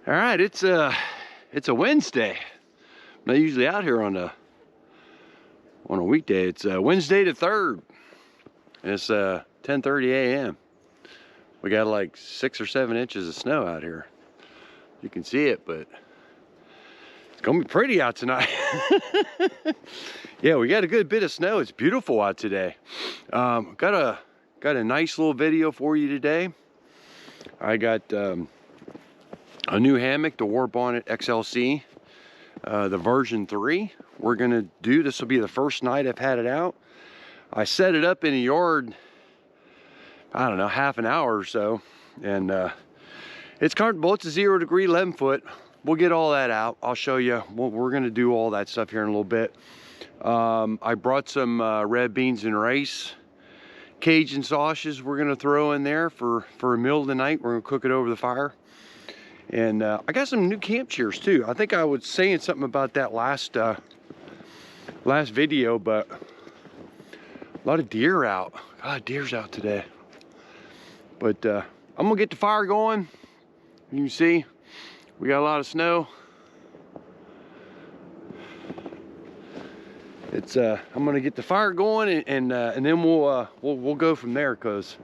All right, it's a Wednesday. I'm not usually out here on a weekday. It's Wednesday the 3rd. And it's 10:30 a.m. We got like 6 or 7 inches of snow out here. You can see it, but it's gonna be pretty out tonight. Yeah, we got a good bit of snow. It's beautiful out today. Got a nice little video for you today. I got a new hammock, the Warbonnet XLC, the version 3. We're gonna do, this will be the first night I've had it out. I set it up in a yard, I don't know, half an hour or so, and it's comfortable. It's a 0 degree 11 foot. We'll get all that out. I'll show you. We're gonna do all that stuff here in a little bit. I brought some red beans and rice, Cajun sausages we're gonna throw in there for a meal tonight. We're gonna cook it over the fire. And I got some new camp chairs too. I think I was saying something about that last video, but a lot of deer out. God, deer's out today. But I'm gonna get the fire going. You can see we got a lot of snow. It's I'm gonna get the fire going, and then we'll go from there, because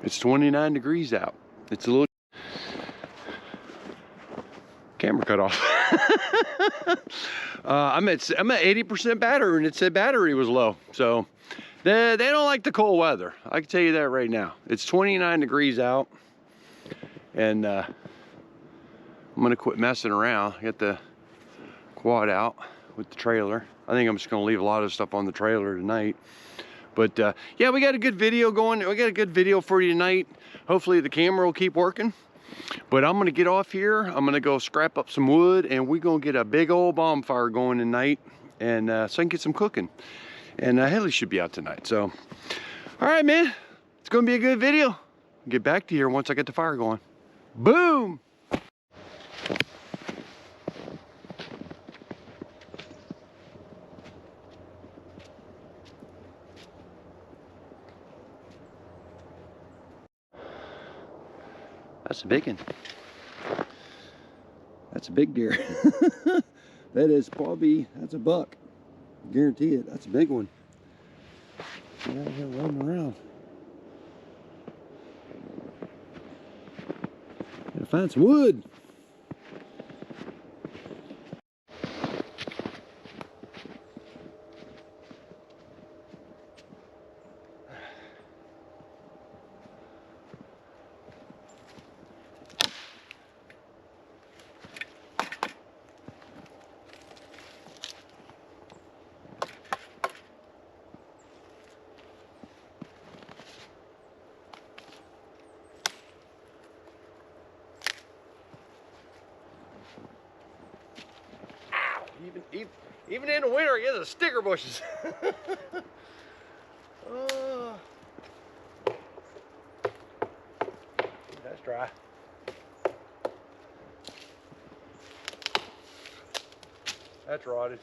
it's 29 degrees out. It's a little camera cut off. I'm at 80% battery, and it said battery was low. So they don't like the cold weather. I can tell you that right now. It's 29 degrees out, and I'm gonna quit messing around. Get the quad out with the trailer. I think I'm just gonna leave a lot of stuff on the trailer tonight. But yeah, we got a good video going. We got a good video for you tonight. Hopefully the camera will keep working. But I'm gonna get off here. I'm gonna go scrap up some wood, and we're gonna get a big old bonfire going tonight, and so I can get some cooking. And Haley should be out tonight. So, all right, man, it's gonna be a good video. I'll get back to you once I get the fire going. Boom! That's a big one. That's a big deer. That is probably, that's a buck. Guarantee it. That's a big one. Get out here roaming around. Gotta find some wood. Even in the winter, I get the sticker bushes. That's dry. That's rotted.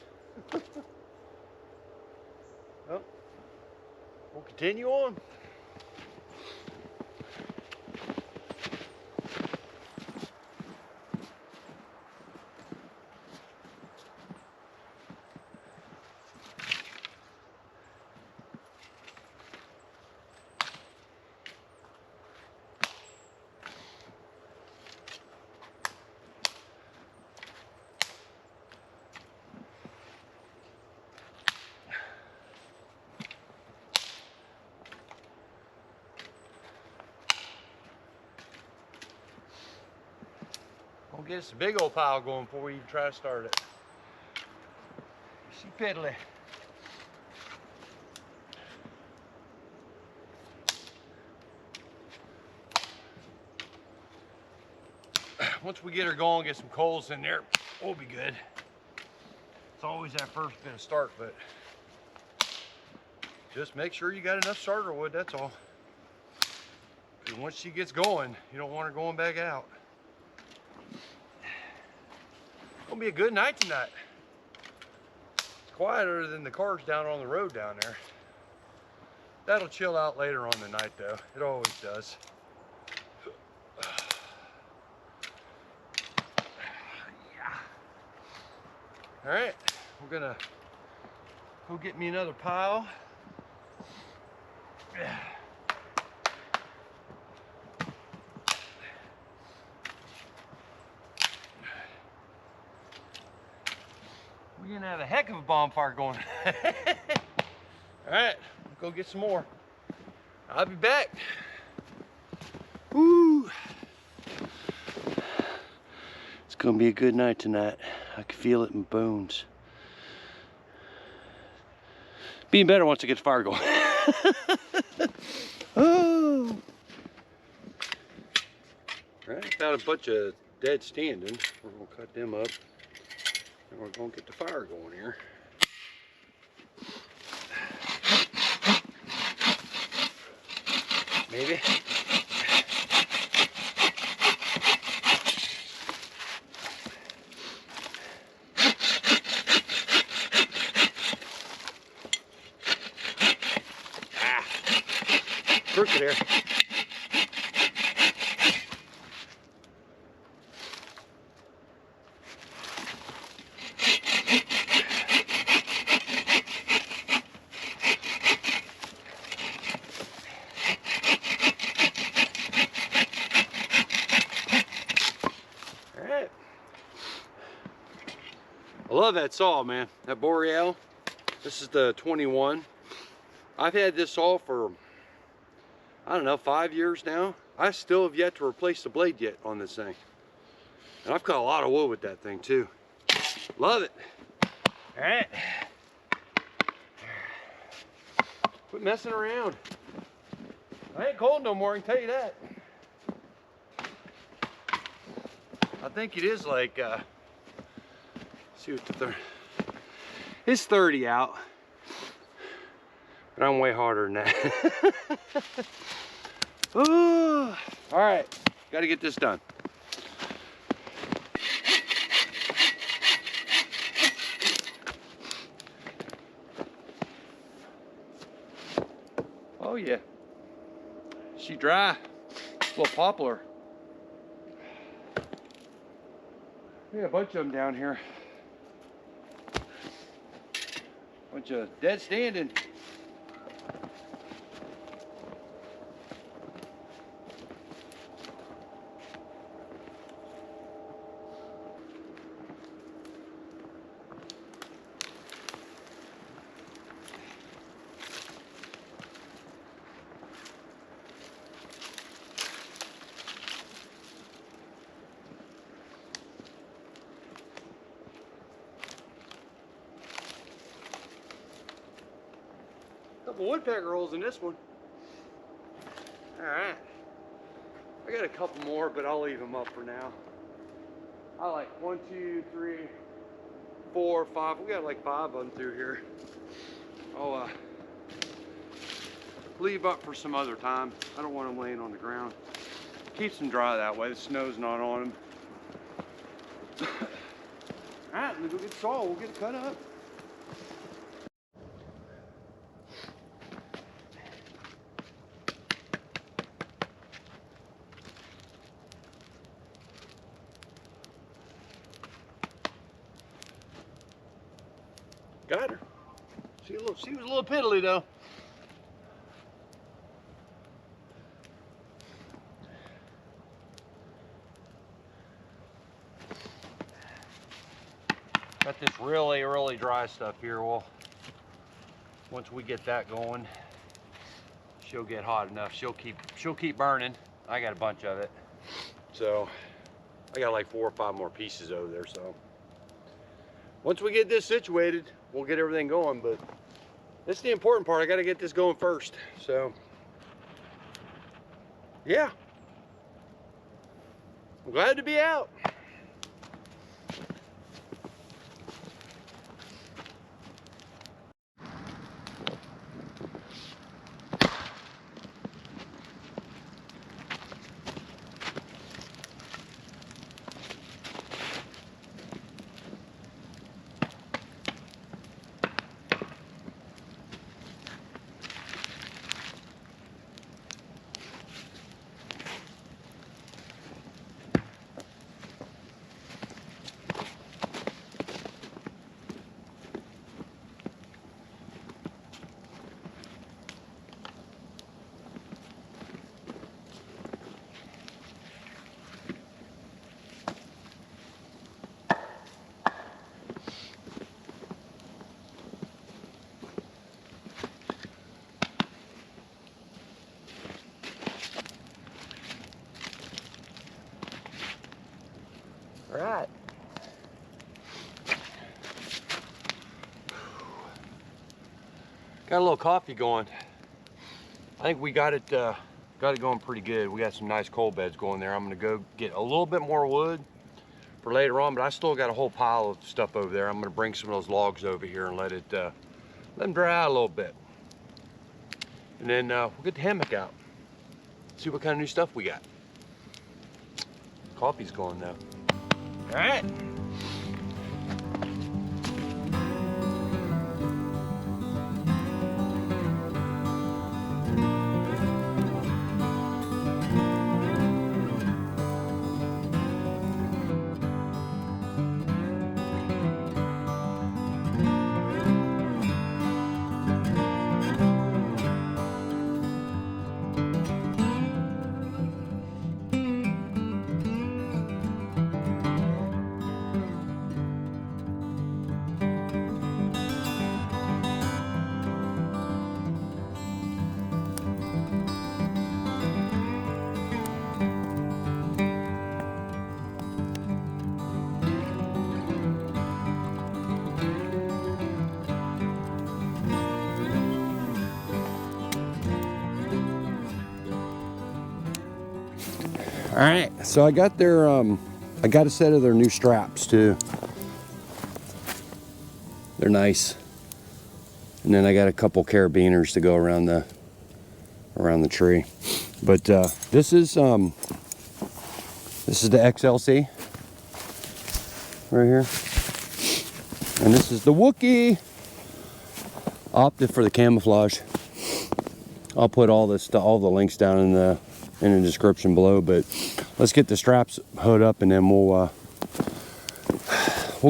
Well, we'll continue on. We'll get us a big old pile going before we even try to start it. See piddly. Once we get her going, get some coals in there, we'll be good. It's always that first bit of start, but just make sure you got enough starter wood, that's all. Because once she gets going, you don't want her going back out. Gonna be a good night tonight. It's quieter than the cars down on the road down there. That'll chill out later on the night though. It always does. All right, we're gonna go get me another pile. We're gonna have a heck of a bonfire going. All right, go get some more. I'll be back. Woo! It's gonna be a good night tonight. I can feel it in my bones. Being better once I get the fire going. Oh! All right, found a bunch of dead standing. We're gonna cut them up, and we're gonna get the fire going here. Maybe. Crooked here. All right. I love that saw, man. That Boreal. This is the 21. I've had this saw for, I don't know, 5 years now. I still have yet to replace the blade yet on this thing. And I've cut a lot of wood with that thing too. Love it. All right. Quit messing around. I ain't cold no more, I can tell you that. I think it is like, see what the 30, it's 30 out. But I'm way harder than that. Ooh. All right, got to get this done. Oh yeah, she dry. It's a little poplar. Yeah, a bunch of them down here. Bunch of dead standing. Couple woodpecker holes in this one. All right. I got a couple more, but I'll leave them up for now. I like 1, 2, 3, 4, 5. We got like 5 of them through here. I'll leave up for some other time. I don't want them laying on the ground. Keeps them dry that way. The snow's not on them. All right, let me go get the saw. We'll get it cut up. Got her. She was a little piddly though. Got this really dry stuff here. Well, once we get that going, she'll get hot enough. She'll keep burning. I got a bunch of it, so I got like 4 or 5 more pieces over there. So once we get this situated, we'll get everything going. But this is the important part. I got to get this going first. So yeah, I'm glad to be out. All right. Got a little coffee going. I think we got it going pretty good. We got some nice coal beds going there. I'm gonna go get a little bit more wood for later on, but I still got a whole pile of stuff over there. I'm gonna bring some of those logs over here and let them dry out a little bit. And then we'll get the hammock out. See what kind of new stuff we got. Coffee's going now. All right. All right, so I got their, I got a set of their new straps too. They're nice. And then I got a couple carabiners to go around the tree. But this is the XLC right here. And this is the Wookiee. Opted for the camouflage. I'll put all the links down in the description below, but let's get the straps hooked up and then we'll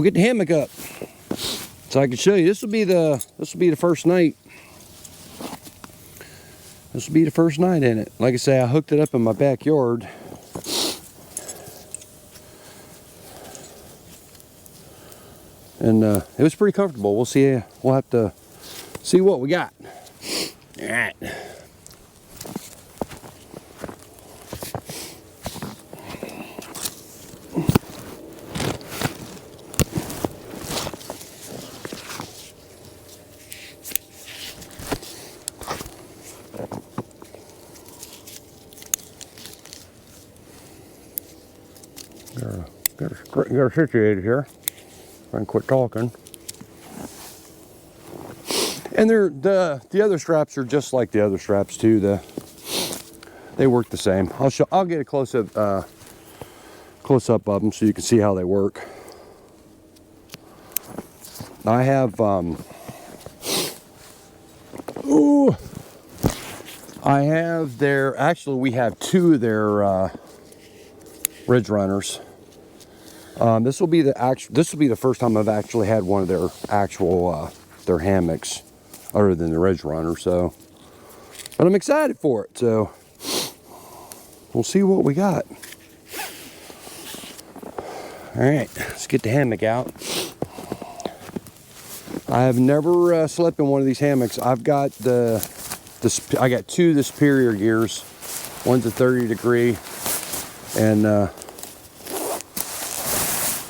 get the hammock up so I can show you. This will be the first night. This will be the first night in it. Like I say, I hooked it up in my backyard. And it was pretty comfortable. We'll see. We'll have to see what we got. All right. Got her situated here. I can quit talking. And the other straps are just like the other straps too. They work the same. I'll get a close up of them so you can see how they work. I have we have two of their Ridge Runners. This will be the first time I've actually had one of their actual their hammocks other than the Ridge Runner, so but I'm excited for it, so we'll see what we got. All right, let's get the hammock out. I have never slept in one of these hammocks. I've got I got two of the Superior gears. One's a 30 degree and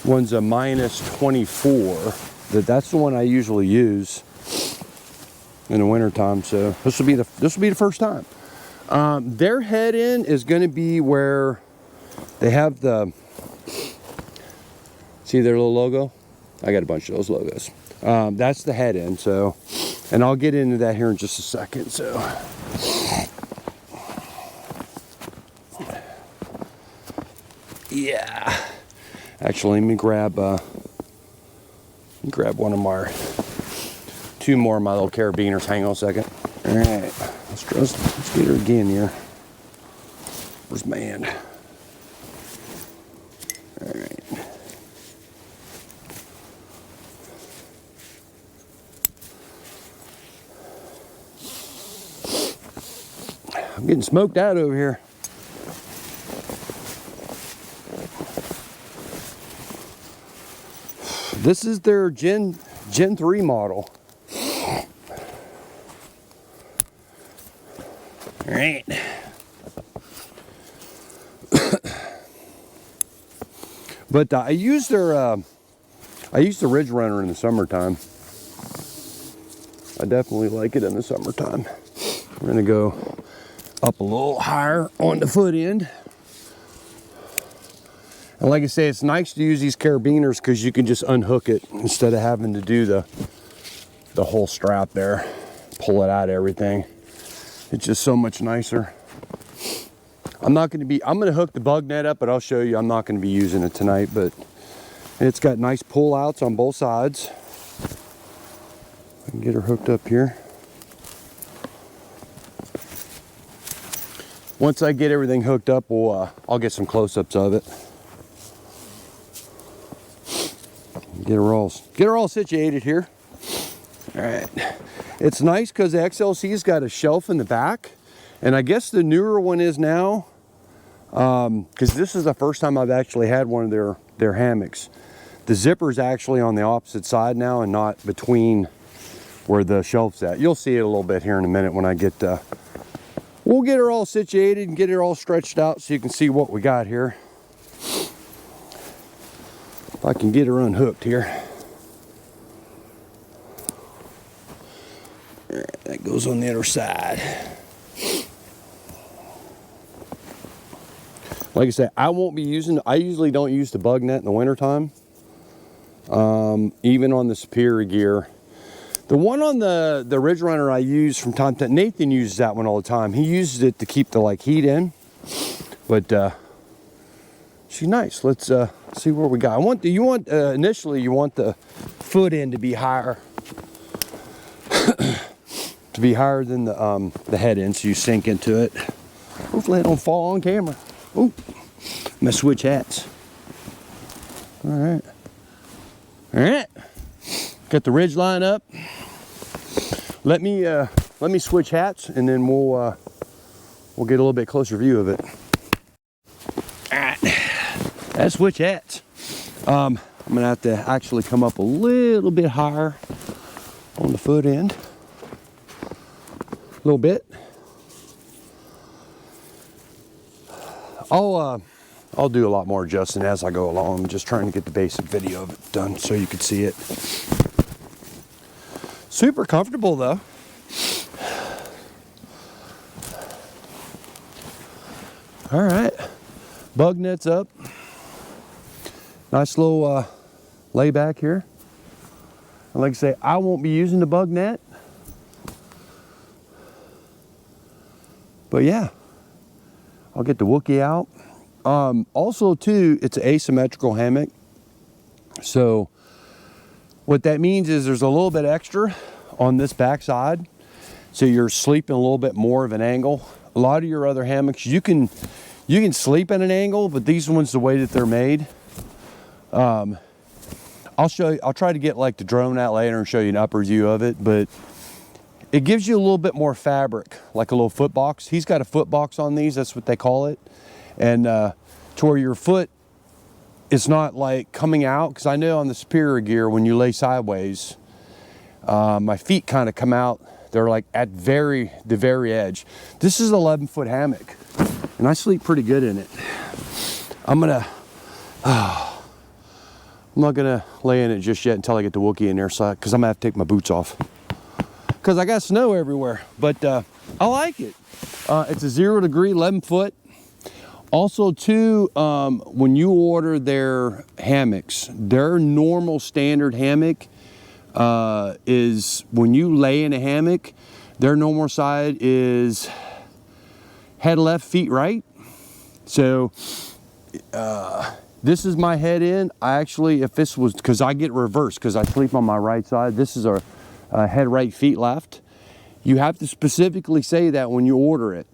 one's a minus 24. That's the one I usually use in the winter time. So this will be the first time. Their head end is going to be where they have see their little logo. I got a bunch of those logos. That's the head end. So, and I'll get into that here in just a second. So. Yeah. Actually, let me grab one of my two more of my little carabiners. Hang on a second. All right, let's get her again here. Where's my hand? All right. I'm getting smoked out over here. This is their Gen 3 model. All right. But I use the Ridge Runner in the summertime. I definitely like it in the summertime. We're gonna go up a little higher on the foot end. And like I say, it's nice to use these carabiners because you can just unhook it instead of having to do the whole strap there, pull it out of everything. It's just so much nicer. I'm gonna hook the bug net up, but I'll show you. I'm not gonna be using it tonight, but it's got nice pull outs on both sides. I can get her hooked up here. Once I get everything hooked up, I'll get some close-ups of it. Get her all situated here. All right. It's nice because the XLC's got a shelf in the back, and I guess the newer one is now, because this is the first time I've actually had one of their hammocks. The zipper's actually on the opposite side now and not between where the shelf's at. You'll see it a little bit here in a minute when I get, we'll get her all situated and get her all stretched out so you can see what we got here. If I can get her unhooked here. That goes on the other side. Like I said, I usually don't use the bug net in the wintertime. Even on the Superior gear. The one on the Ridge Runner I use from time to time, Nathan uses that one all the time. He uses it to keep the heat in, but she's nice. Let's see what we got. Initially you want the foot end to be higher, to be higher than the head end, so you sink into it. Hopefully it don't fall on camera. Ooh, I'm gonna switch hats. All right. Got the ridge line up. Let me switch hats, and then we'll get a little bit closer view of it. All right, let's switch hats. I'm gonna have to actually come up a little bit higher on the foot end, a little bit. I'll do a lot more adjusting as I go along. I'm just trying to get the basic video of it done so you can see it. Super comfortable though. All right, bug net's up. Nice little layback here. And like I say, I won't be using the bug net. But yeah, I'll get the Wookie out. Also too, it's an asymmetrical hammock. So what that means is there's a little bit extra on this back side. So you're sleeping a little bit more of an angle. A lot of your other hammocks, you can sleep at an angle, but these ones, the way that they're made, I'll show you, I'll try to get the drone out later and show you an upper view of it, but it gives you a little bit more fabric, like a little foot box. He's got a foot box on these, that's what they call it. And to where your foot is not coming out, because I know on the Superior gear, when you lay sideways, my feet kind of come out. They're at the very edge. This is an 11-foot hammock, and I sleep pretty good in it. I'm not gonna lay in it just yet until I get the Wookie in there, because I'm gonna have to take my boots off, because I got snow everywhere. But I like it. It's a 0 degree, 11 foot. Also too, when you order their hammocks, their normal standard hammock is, when you lay in a hammock, their normal side is head left, feet right. So this is my head in. If this was, because I get reversed because I sleep on my right side, this is a head right, feet left. You have to specifically say that when you order it,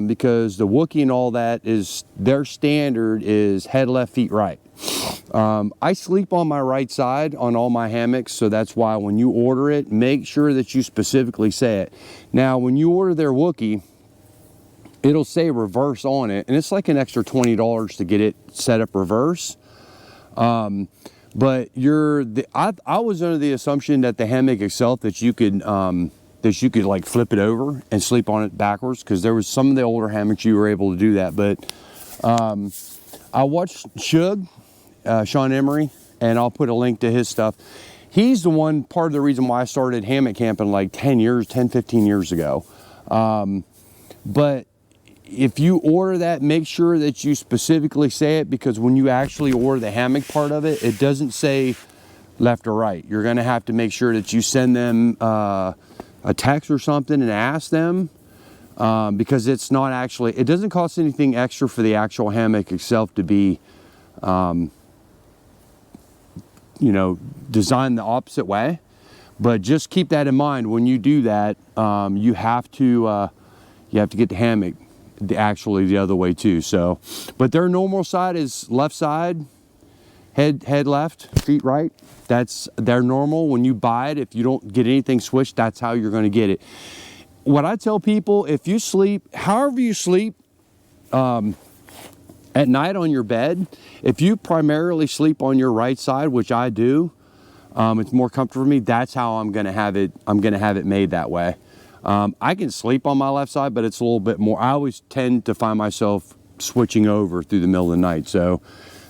because the Wookie and all that is, their standard is head left, feet right. I sleep on my right side on all my hammocks, so that's why when you order it, make sure that you specifically say it. Now, when you order their Wookie, it'll say reverse on it, and it's an extra $20 to get it set up reverse. But I was under the assumption that the hammock itself, that you could flip it over and sleep on it backwards, because there was some of the older hammocks you were able to do that. But I watched Shug Sean Emery, and I'll put a link to his stuff. He's the one part of the reason why I started hammock camping like 15 years ago. But if you order that, make sure that you specifically say it, because when you actually order the hammock part of it, it doesn't say left or right. You're gonna have to make sure that you send them a text or something and ask them, because it's not actually, it doesn't cost anything extra for the actual hammock itself to be, you know, designed the opposite way. But just keep that in mind when you do that. You have to get the hammock actually the other way too. So, but their normal side is left side, head left, feet right. That's their normal. When you buy it, if you don't get anything switched, that's how you're going to get it. What I tell people, if you sleep, however you sleep at night on your bed, if you primarily sleep on your right side, which I do, it's more comfortable for me. That's how I'm going to have it. I'm going to have it made that way. I can sleep on my left side, but it's a little bit more. I always tend to find myself switching over through the middle of the night. So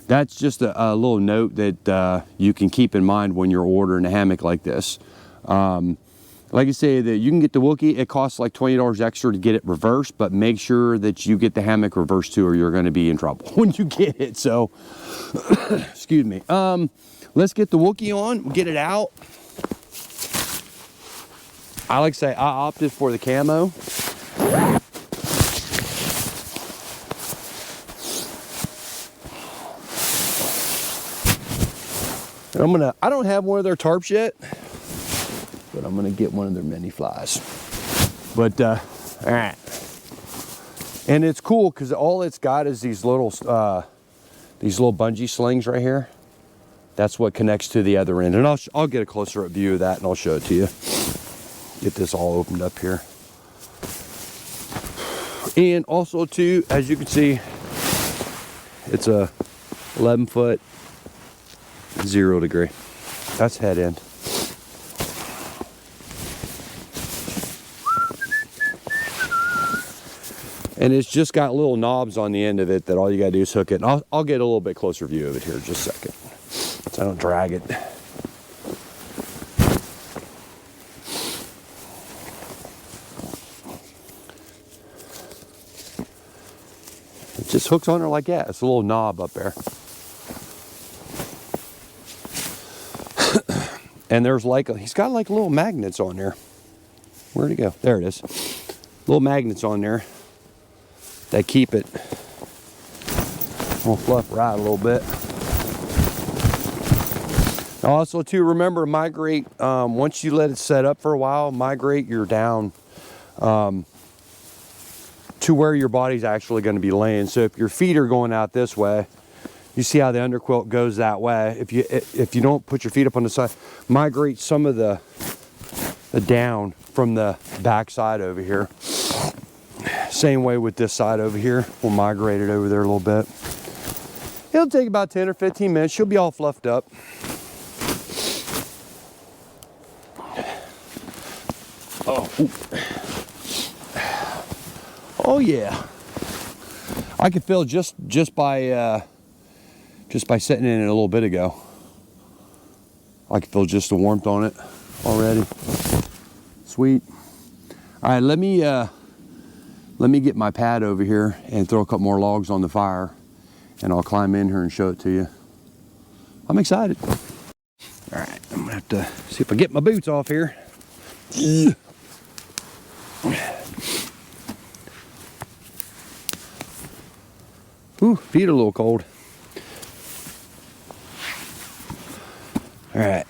that's just a little note that you can keep in mind when you're ordering a hammock like this. Like I say, that you can get the Wookie. It costs like $20 extra to get it reversed, but make sure that you get the hammock reversed too, or you're going to be in trouble when you get it. So, excuse me. Let's get the Wookie on, get it out. I like to say I opted for the camo. And I don't have one of their tarps yet, but I'm gonna get one of their mini flies. But all right, and it's cool because all it's got is these little bungee slings right here. That's what connects to the other end, and I'll get a closer up view of that, and I'll show it to you. Get this all opened up here, and also too, as you can see, it's a 11-foot 0 degree. That's head end. And it's just got little knobs on the end of it that all you gotta do is hook it. And I'll get a little bit closer view of it here in just a second, so I don't drag it. It just hooks on there like that. It's a little knob up there. And there's like, he's got like little magnets on there. Where'd it go? There it is. Little magnets on there that keep it. We'll fluff right a little bit. Also too, remember, migrate, once you let it set up for a while, migrate your down to where your body's actually going to be laying. So if your feet are going out this way, you see how the underquilt goes that way. If you don't put your feet up on the side, migrate some of the down from the back side over here. Same way with this side over here. We'll migrate it over there a little bit. It'll take about 10 or 15 minutes. She'll be all fluffed up. Oh yeah. I could feel just by sitting in it a little bit ago, I could feel just the warmth on it already. Sweet. All right, let me get my pad over here and throw a couple more logs on the fire, and I'll climb in here and show it to you. I'm excited. All right, I'm gonna have to see if I get my boots off here. Ooh, feet are a little cold. All right.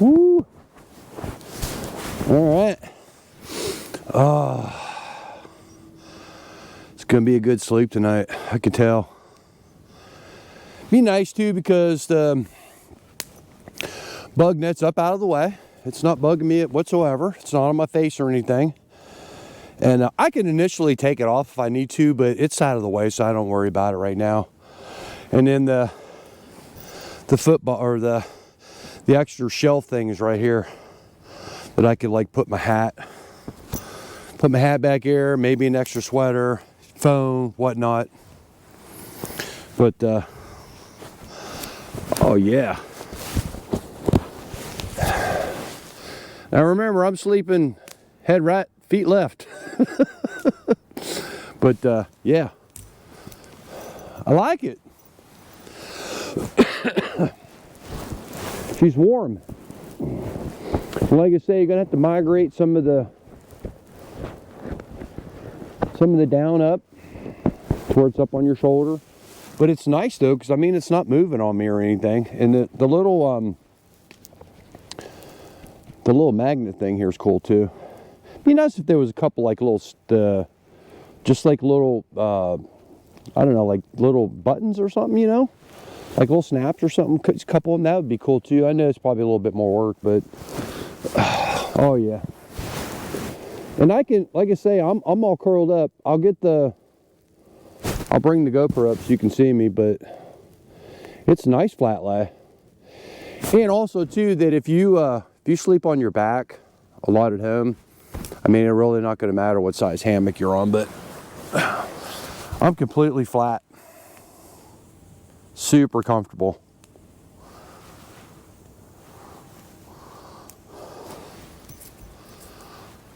Woo. All right. Oh, it's gonna be a good sleep tonight. I can tell. Be nice too, because the bug net's up out of the way. It's not bugging me whatsoever. It's not on my face or anything. And I can initially take it off if I need to, but it's out of the way, so I don't worry about it right now. And then the football or the extra shelf things right here that I could like put my hat back here, maybe an extra sweater, phone, whatnot. But oh yeah. Now remember, I'm sleeping head right, feet left. But yeah, I like it. She's warm. Like I say, you're gonna have to migrate some of the down up where it's up on your shoulder. But it's nice though, because I mean it's not moving on me or anything. And the little magnet thing here is cool too. It'd be nice if there was a couple like little just like little I don't know, like little buttons or something, you know, like little snaps or something. A couple of them, that would be cool too. I know it's probably a little bit more work, but oh yeah. And I can, like I say, I'm all curled up. I'll bring the GoPro up so you can see me, but it's a nice flat lay. And also too, that if you sleep on your back a lot at home, I mean, it's really not going to matter what size hammock you're on, but I'm completely flat. Super comfortable.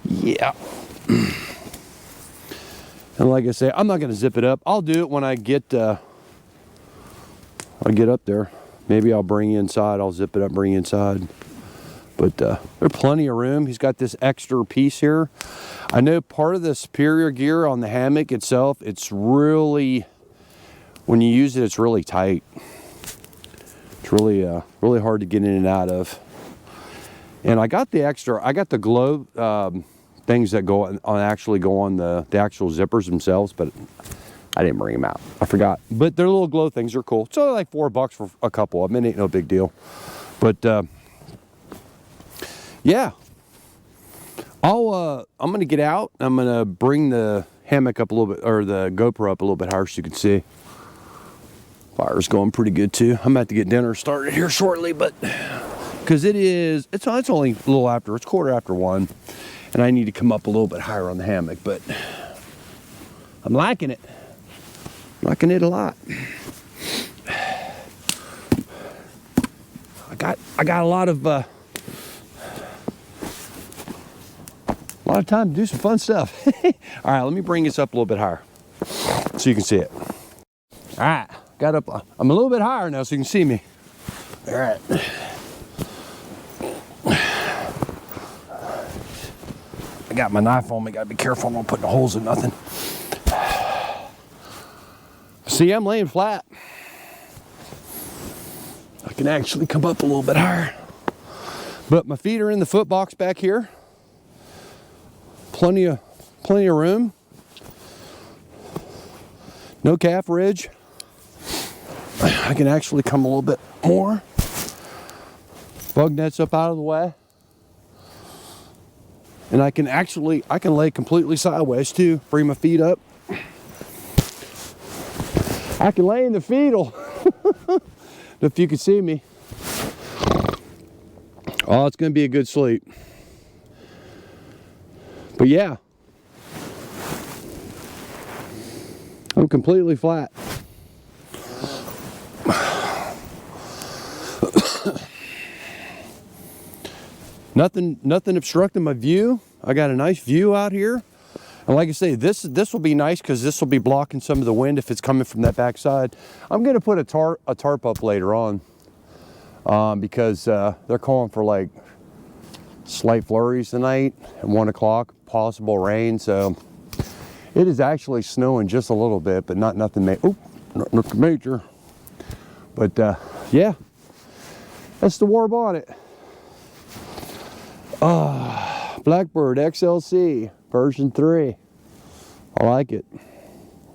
Yeah. And like I say, I'm not going to zip it up. I'll do it when I get up there. Maybe I'll bring you inside. I'll zip it up, bring you inside. But there's plenty of room. He's got this extra piece here. I know part of the superior gear on the hammock itself, it's really, when you use it, it's really tight. It's really really hard to get in and out of. And I got the glow things that actually go on the actual zippers themselves, but I didn't bring them out. I forgot. But their little glow things are cool. So they're like $4 for a couple of them. It ain't no big deal. But yeah, I'm gonna get out. I'm gonna bring the hammock up a little bit, or the GoPro up a little bit higher so you can see. Fire's going pretty good too. I'm about to get dinner started here shortly, but because it's only a little after, it's 1:15, and I need to come up a little bit higher on the hammock, but I'm liking it. Liking it a lot. I got a lot of time to do some fun stuff. All right, let me bring this up a little bit higher so you can see it. All right, got up. I'm a little bit higher now so you can see me. All right. I got my knife on me. Gotta be careful. I'm not putting holes in nothing. See, I'm laying flat. I can actually come up a little bit higher. But my feet are in the foot box back here. Plenty of room. No calf ridge. I can actually come a little bit more. Bug nets up out of the way. And I can lay completely sideways too. Bring my feet up. I can lay in the fetal. If you can see me. Oh, it's gonna be a good sleep. But yeah, I'm completely flat. Nothing obstructing my view. I got a nice view out here. And like I say, this will be nice because this will be blocking some of the wind if it's coming from that back side. I'm gonna put a tarp up later on because they're calling for like slight flurries tonight at 1 o'clock, possible rain. So it is actually snowing just a little bit, but nothing major. But yeah, that's the Warbonnet. Blackbird xlc version 3. I like it.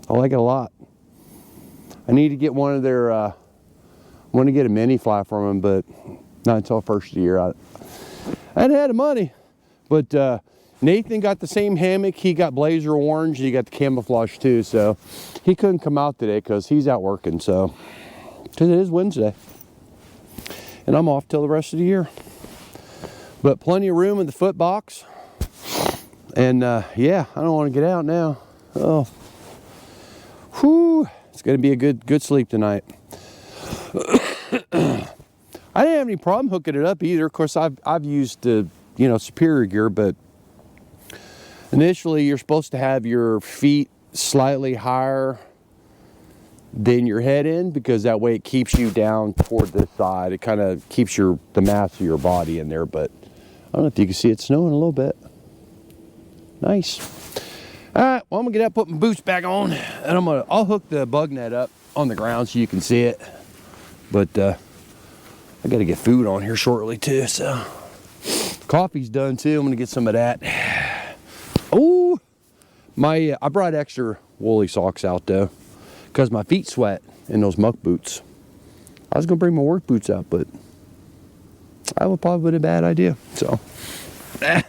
I like it a lot. I need to get one of their I want to get a mini fly from them, but not until first of the year. I hadn't had the money, but Nathan got the same hammock. He got blazer orange. He got the camouflage too, so he couldn't come out today because he's out working. So because it is Wednesday. and I'm off till the rest of the year. But plenty of room in the foot box. And yeah, I don't want to get out now. Oh, whew, it's gonna be a good sleep tonight. I didn't have any problem hooking it up either. Of course, I've used the, you know, superior gear, but initially you're supposed to have your feet slightly higher than your head in, because that way it keeps you down toward this side. It kind of keeps the mass of your body in there. But I don't know if you can see it snowing a little bit. Nice. All right, well, I'm gonna get out, put my boots back on, and I'll hook the bug net up on the ground so you can see it. But I got to get food on here shortly too, so coffee's done too. I'm gonna get some of that. Oh, I brought extra woolly socks out though, because my feet sweat in those muck boots. I was gonna bring my work boots out, but that would probably be a bad idea. So, all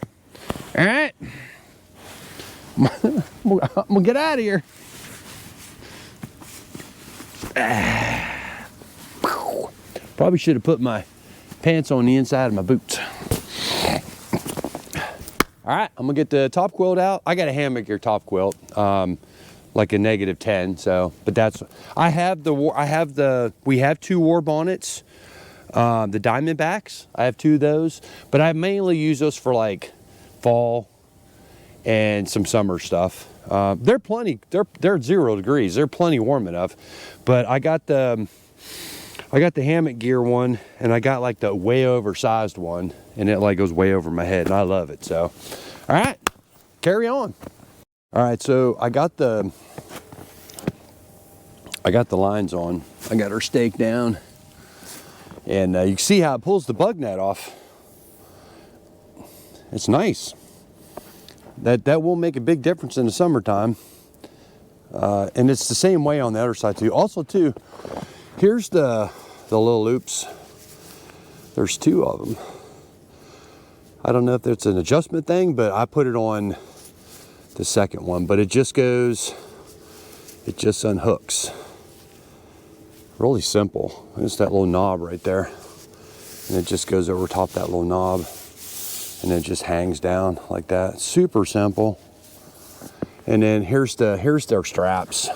right, I'm gonna get out of here. Probably should have put my pants on the inside of my boots. All right, I'm gonna get the top quilt out. I got a hammock gear top quilt, like a -10. So, but that's, we have 2 Warbonnets, the Diamondbacks. I have 2 of those, but I mainly use those for like fall and some summer stuff. They're 0 degrees. They're plenty warm enough, but I got the hammock gear one, and I got like the way oversized one, and it like goes way over my head, and I love it. So, all right, carry on. All right, so I got the lines on. I got her staked down, and you can see how it pulls the bug net off. It's nice. That will make a big difference in the summertime, and it's the same way on the other side too. Also too, here's the little loops. There's 2 of them. I don't know if it's an adjustment thing, but I put it on the second one, but it just unhooks. Really simple. It's that little knob right there, and it just goes over top that little knob, and it just hangs down like that. Super simple. And then here's their straps.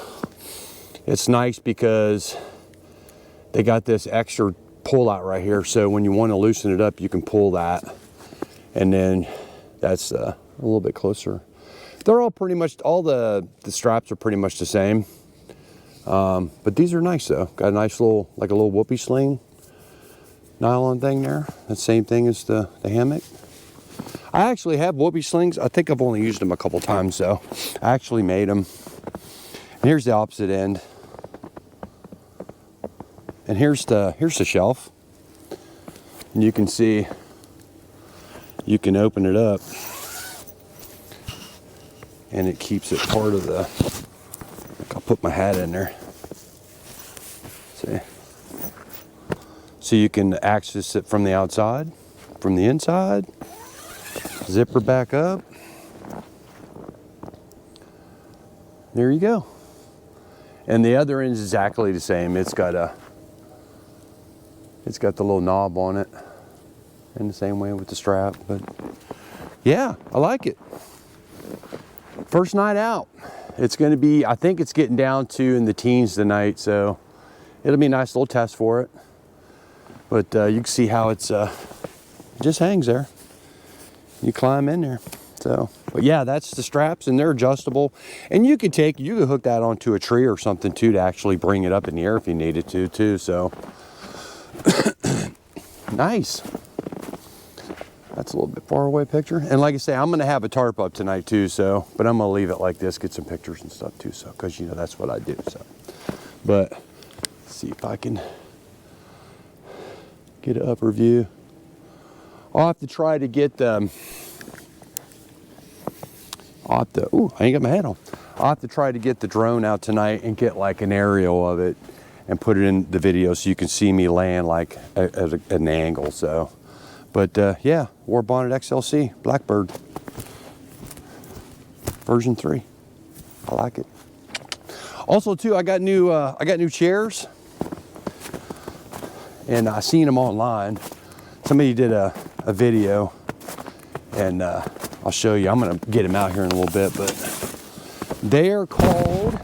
It's nice because they got this extra pull out right here, so when you want to loosen it up, you can pull that, and then that's a little bit closer. They're all pretty much, all the straps are pretty much the same, but these are nice though. Got a nice little, like a little whoopee sling nylon thing there. The same thing as the hammock. I actually have whoopee slings. I think I've only used them a couple times though. I actually made them. And here's the opposite end. And here's the shelf. And you can see, you can open it up, and it keeps it part of the, I'll put my hat in there. See? So you can access it from the outside, from the inside. Zipper back up. There you go. And the other end is exactly the same. It's got the little knob on it, in the same way with the strap. But yeah, I like it. First night out. It's going to be, I think it's getting down to in the teens tonight, so it'll be a nice little test for it. But you can see how it's it just hangs there. You climb in there. So, but yeah, that's the straps, and they're adjustable. And you could hook that onto a tree or something too, to actually bring it up in the air if you needed to too. So nice. That's a little bit far away picture. And like I say, I'm gonna have a tarp up tonight too, so, but I'm gonna leave it like this, get some pictures and stuff too, so, cause you know, that's what I do, so. But, let's see if I can get an upper view. I'll have to try to get, ooh, I ain't got my hat on. I'll have to try to get the drone out tonight and get like an aerial of it and put it in the video so you can see me laying like at an angle, so. But yeah, Warbonnet XLC Blackbird version 3. I like it. Also too, I got new chairs, and I seen them online. Somebody did a video, and I'll show you. I'm gonna get them out here in a little bit, but they are called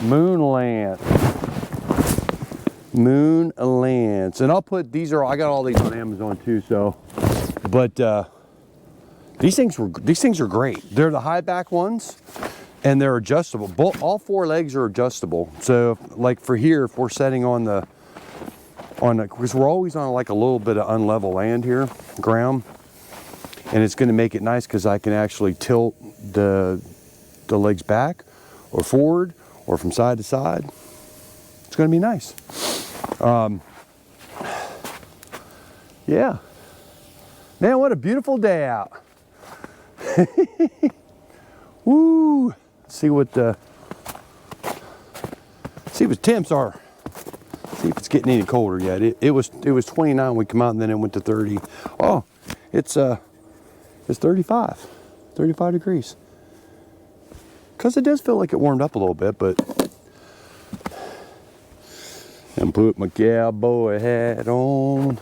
LENCE. LENCE. And I'll put, I got all these on Amazon too, so, but these things are great. They're the high back ones, and they're adjustable. All 4 legs are adjustable. So like for here, if we're setting on the, because we're always on like a little bit of unlevel land here, ground, and it's gonna make it nice because I can actually tilt the legs back or forward or from side to side. It's gonna be nice. Yeah. Man, what a beautiful day out. Woo. Let's see what temps are. See if it's getting any colder yet. It was 29 when we come out, and then it went to 30. Oh, it's 35 degrees. Because it does feel like it warmed up a little bit, but and put my cowboy hat on.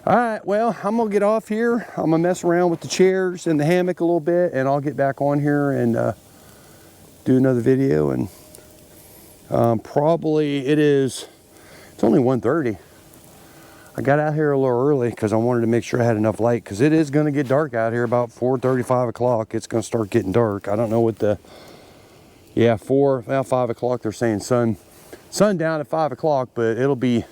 All right, well, I'm gonna get off here. I'm gonna mess around with the chairs and the hammock a little bit, and I'll get back on here and do another video. And probably it's only 1:30. I got out here a little early because I wanted to make sure I had enough light, because it is gonna get dark out here about 4:30, 5 o'clock. It's gonna start getting dark. I don't know what 5 o'clock they're saying sundown at 5 o'clock, but it'll be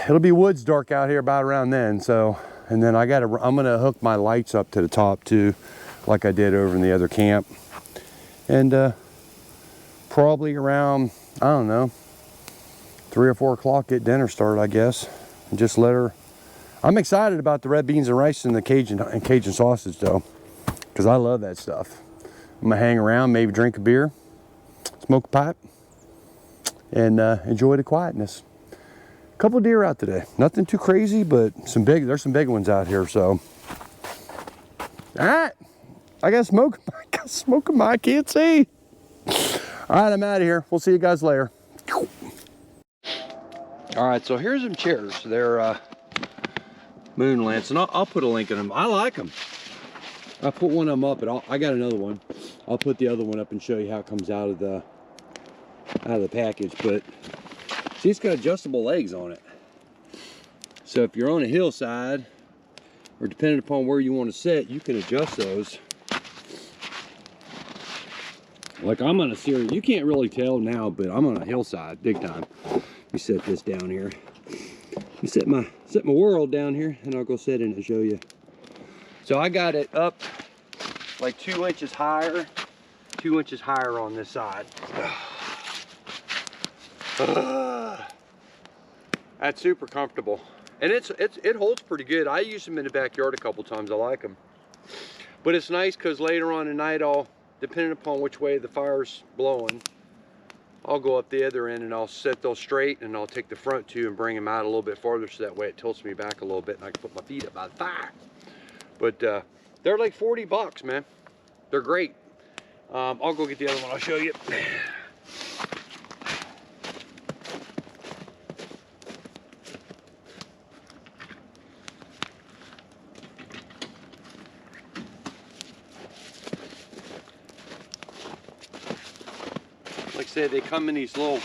woods dark out here about around then. So, and then I'm gonna hook my lights up to the top too, like I did over in the other camp. And probably around, I don't know, 3 or 4 o'clock get dinner started, I guess. And just let her. I'm excited about the red beans and rice and the Cajun sausage though, because I love that stuff. I'm gonna hang around, maybe drink a beer, smoke a pipe, and enjoy the quietness. A couple deer out today. Nothing too crazy, but there's some big ones out here, so. All right, I got smoke in my, I can't see. All right, I'm out of here. We'll see you guys later. All right, so here's some chairs. They're LENCE, and I'll put a link in them. I like them. I put one of them up, and I got another one. I'll put the other one up and show you how it comes out of the package. But see, it's got adjustable legs on it. So if you're on a hillside, or depending upon where you want to sit, you can adjust those. Like I'm on a series, you can't really tell now, but I'm on a hillside, big time. Let me set this down here. Let me set my world down here, and I'll go sit in and show you. So I got it up like 2 inches higher, 2 inches higher on this side. That's super comfortable, and it holds pretty good. I use them in the backyard a couple times. I like them, but it's nice because later on at night, depending upon which way the fire's blowing, I'll go up the other end and I'll set those straight, and I'll take the front two and bring them out a little bit farther, so that way it tilts me back a little bit and I can put my feet up by the fire. But they're like 40 bucks, man. They're great. I'll go get the other one. I'll show you. Like I said, they come in these little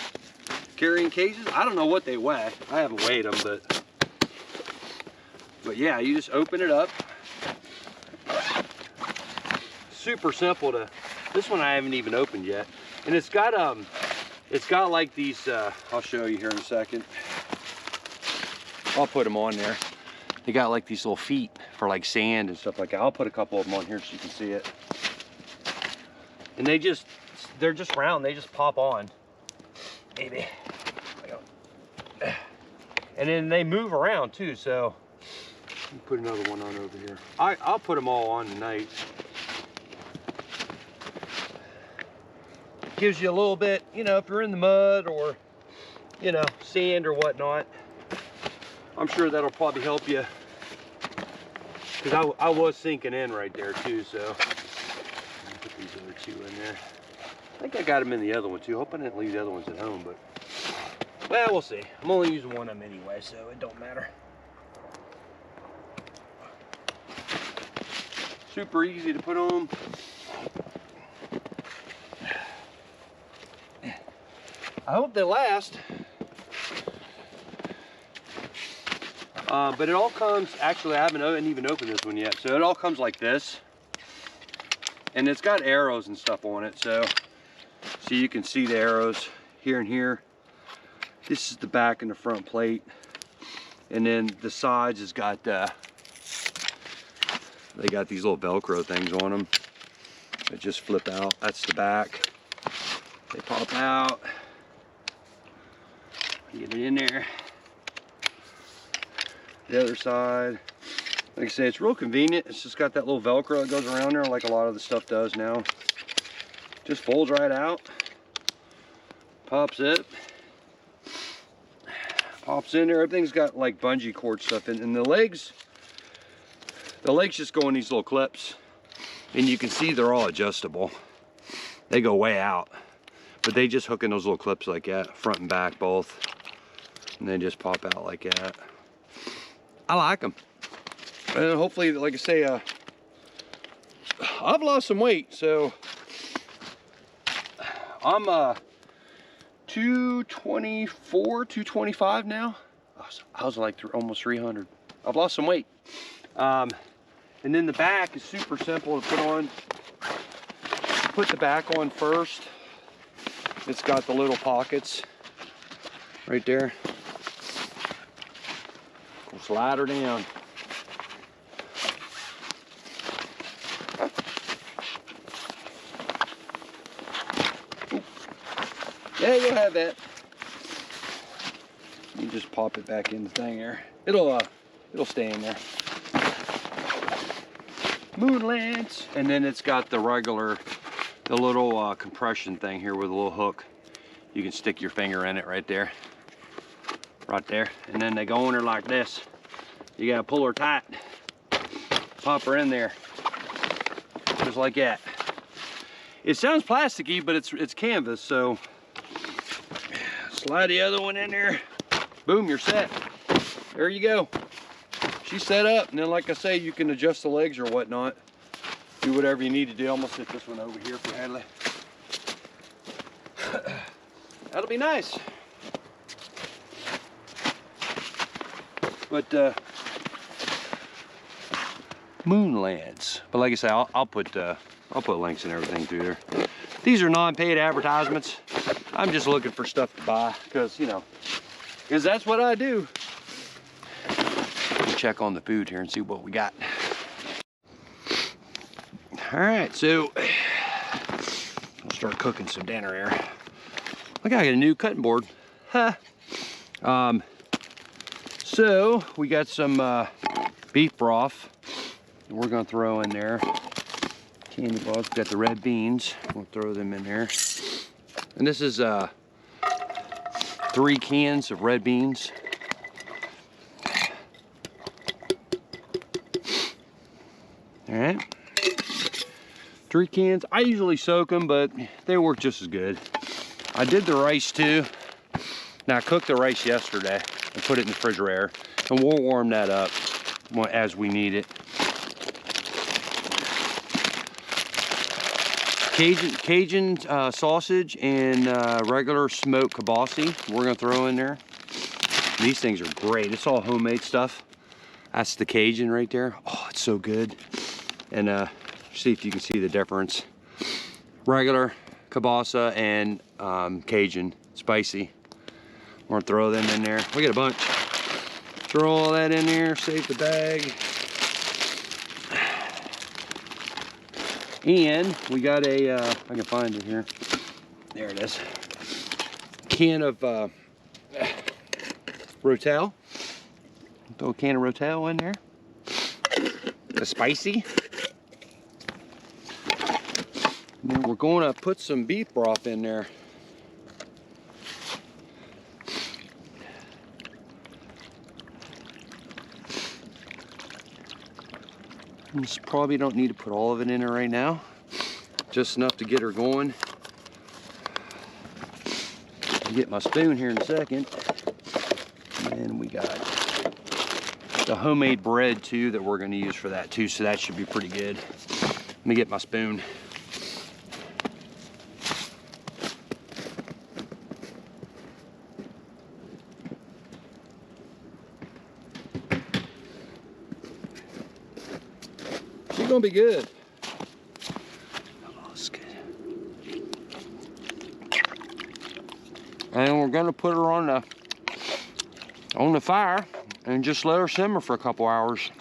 carrying cases. I don't know what they weigh. I haven't weighed them, but yeah, you just open it up. Super simple to. This one I haven't even opened yet, and it's got like these. I'll show you here in a second. I'll put them on there. They got like these little feet for like sand and stuff like that. I'll put a couple of them on here so you can see it. And they're just round. They just pop on. Maybe. And then they move around too. So let me put another one on over here. I'll put them all on tonight. Gives you a little bit, you know, if you're in the mud or, you know, sand or whatnot. I'm sure that'll probably help you, because I was sinking in right there too. So let me put these other two in there. I think I got them in the other one too. Hope I didn't leave the other ones at home, but Well, we'll see. I'm only using one of them anyway, so it don't matter. Super easy to put on. I hope they last. But it all comes, actually I haven't even opened this one yet, so it all comes like this. And it's got arrows and stuff on it, so you can see the arrows here and here. This is the back and the front plate. And then the sides has got, they got these little Velcro things on them that just flip out. That's the back. They pop out. Get it in there. The other side, like I say, it's real convenient. It's just got that little Velcro that goes around there like a lot of the stuff does now. Just folds right out, pops it, pops in there. Everything's got like bungee cord stuff in, and the legs just go in these little clips, and you can see they're all adjustable. They go way out, but they just hook in those little clips like that, front and back both, and they just pop out like that. I like them. And hopefully, like I say, I've lost some weight, so I'm 224, 225 now. I was like almost 300. I've lost some weight. And then the back is super simple to put on. You put the back on first. It's got the little pockets right there. Slide her down. Yeah, you'll have that. You just pop it back in the thing there. It'll stay in there. Moon lance, and then it's got the regular, the little compression thing here with a little hook. You can stick your finger in it right there. Right there, and then they go in there like this. You gotta pull her tight, pop her in there, just like that. It sounds plasticky, but it's canvas, so slide the other one in there. Boom, you're set. There you go. She's set up, and then like I say, you can adjust the legs or whatnot. Do whatever you need to do. I'm gonna sit this one over here for Hadley. That'll be nice. But moon lance. But like I say, I'll put links and everything through there. These are non-paid advertisements. I'm just looking for stuff to buy because, you know, because that's what I do. We'll check on the food here and see what we got. All right, so I'll start cooking some dinner here. Look, I got a new cutting board. Huh. So we got some beef broth that we're gonna throw in there. Candy bars, we got the red beans. We'll throw them in there. And this is 3 cans of red beans. All right, 3 cans. I usually soak them, but they work just as good. I did the rice too. Now I cooked the rice yesterday and put it in the refrigerator, and we'll warm that up as we need it. Cajun sausage and regular smoked kielbasa we're gonna throw in there. These things are great. It's all homemade stuff. That's the Cajun right there. Oh, it's so good. And see if you can see the difference. Regular kielbasa and Cajun spicy. We're gonna throw them in there. We got a bunch. Throw all that in there, save the bag. And we got a, I can find it here. There it is. Can of Rotel. Throw a can of Rotel in there. The spicy. And then we're going to put some beef broth in there. Just probably don't need to put all of it in there right now. Just enough to get her going. Get my spoon here in a second. And we got the homemade bread too that we're gonna use for that too, so that should be pretty good. Let me get my spoon. She's gonna be good. And we're gonna put her on the fire and just let her simmer for a couple hours.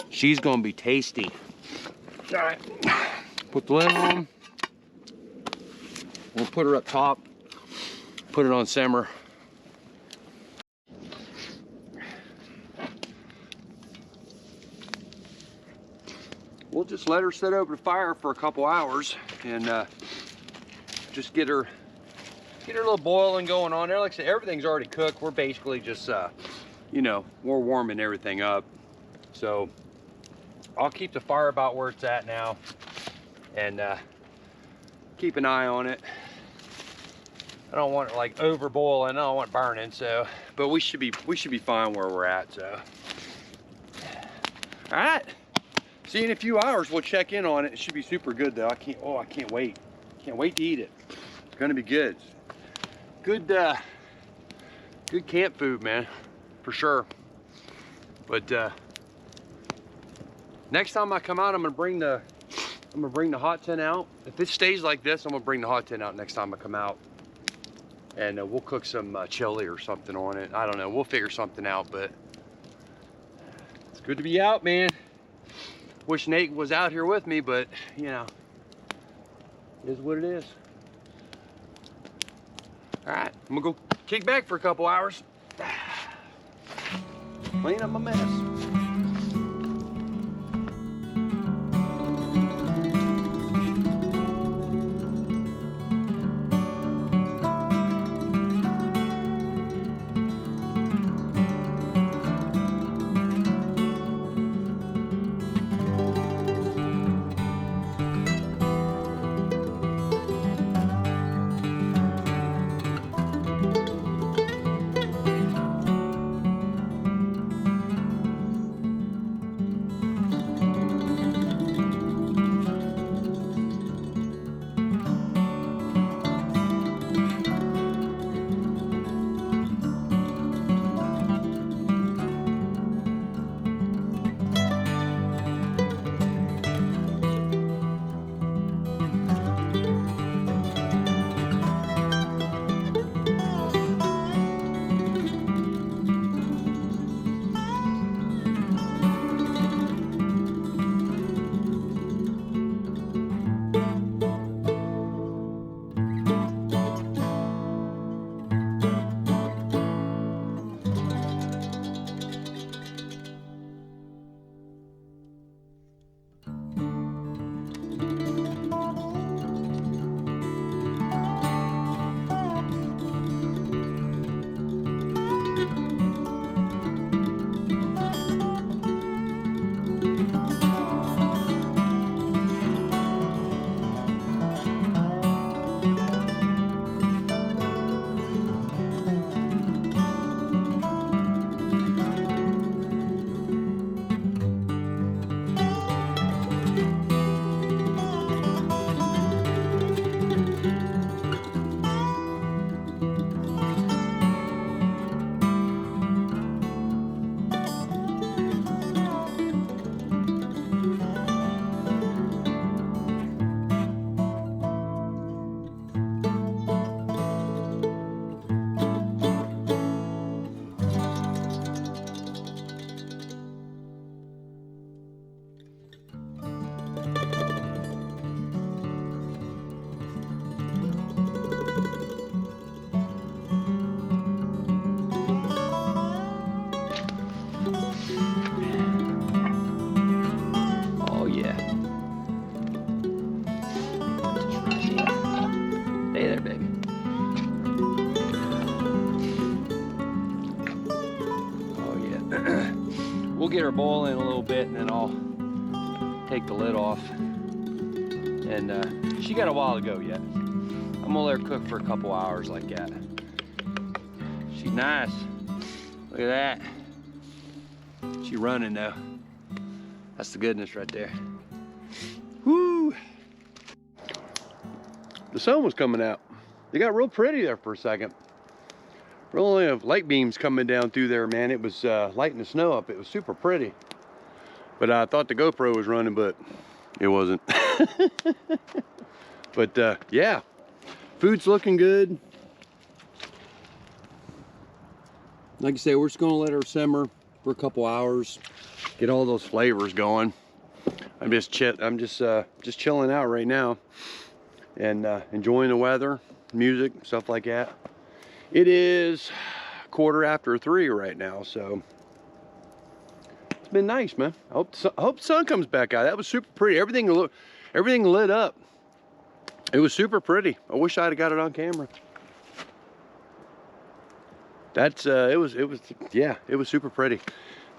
She's gonna be tasty. All right, put the lid on. We'll put her up top, put it on simmer. We'll just let her sit over the fire for a couple hours and just get her a little boiling going on there. Like I said, everything's already cooked. We're basically just, you know, we're warming everything up. So I'll keep the fire about where it's at now and keep an eye on it. I don't want it like over boiling. I don't want it burning. So, but we should be fine where we're at. So, all right. See you in a few hours. We'll check in on it. It should be super good though. I can't wait. Can't wait to eat it. It's gonna be good. Good camp food, man, for sure. But next time I come out, I'm gonna bring the hot tin out. If it stays like this, I'm gonna bring the hot tin out next time I come out, and we'll cook some chili or something on it. I don't know. We'll figure something out, but it's good to be out, man. Wish Nate was out here with me, but you know, it is what it is. All right, I'm gonna go kick back for a couple hours. Clean up my mess. We'll get her boiling a little bit and then I'll take the lid off. And she got a while to go yet. I'm I'm gonna let her cook for a couple hours like that. She's nice. Look at that. She running though. That's the goodness right there. Woo! The sun was coming out. It got real pretty there for a second. Really have light beams coming down through there, man. It was lighting the snow up. It was super pretty. But I thought the GoPro was running, but it wasn't. But yeah, food's looking good. Like I say, we're just gonna let her simmer for a couple hours, get all those flavors going. I'm just chilling out right now and enjoying the weather, music, stuff like that. It is 3:15 right now, so it's been nice, man. I hope the sun comes back out. That was super pretty. Everything lit up. It was super pretty. I wish I'd have got it on camera. That's it was super pretty.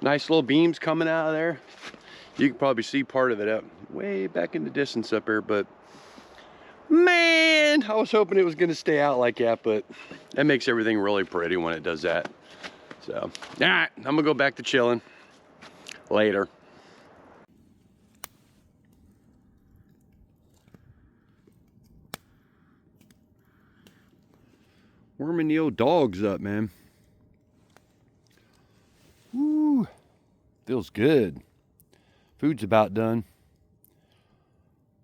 Nice little beams coming out of there. You can probably see part of it up way back in the distance up here, but man, I was hoping it was gonna stay out like that, but that makes everything really pretty when it does that. So, all right, I'm gonna go back to chilling later. Warming the old dogs up, man. Woo, feels good. Food's about done.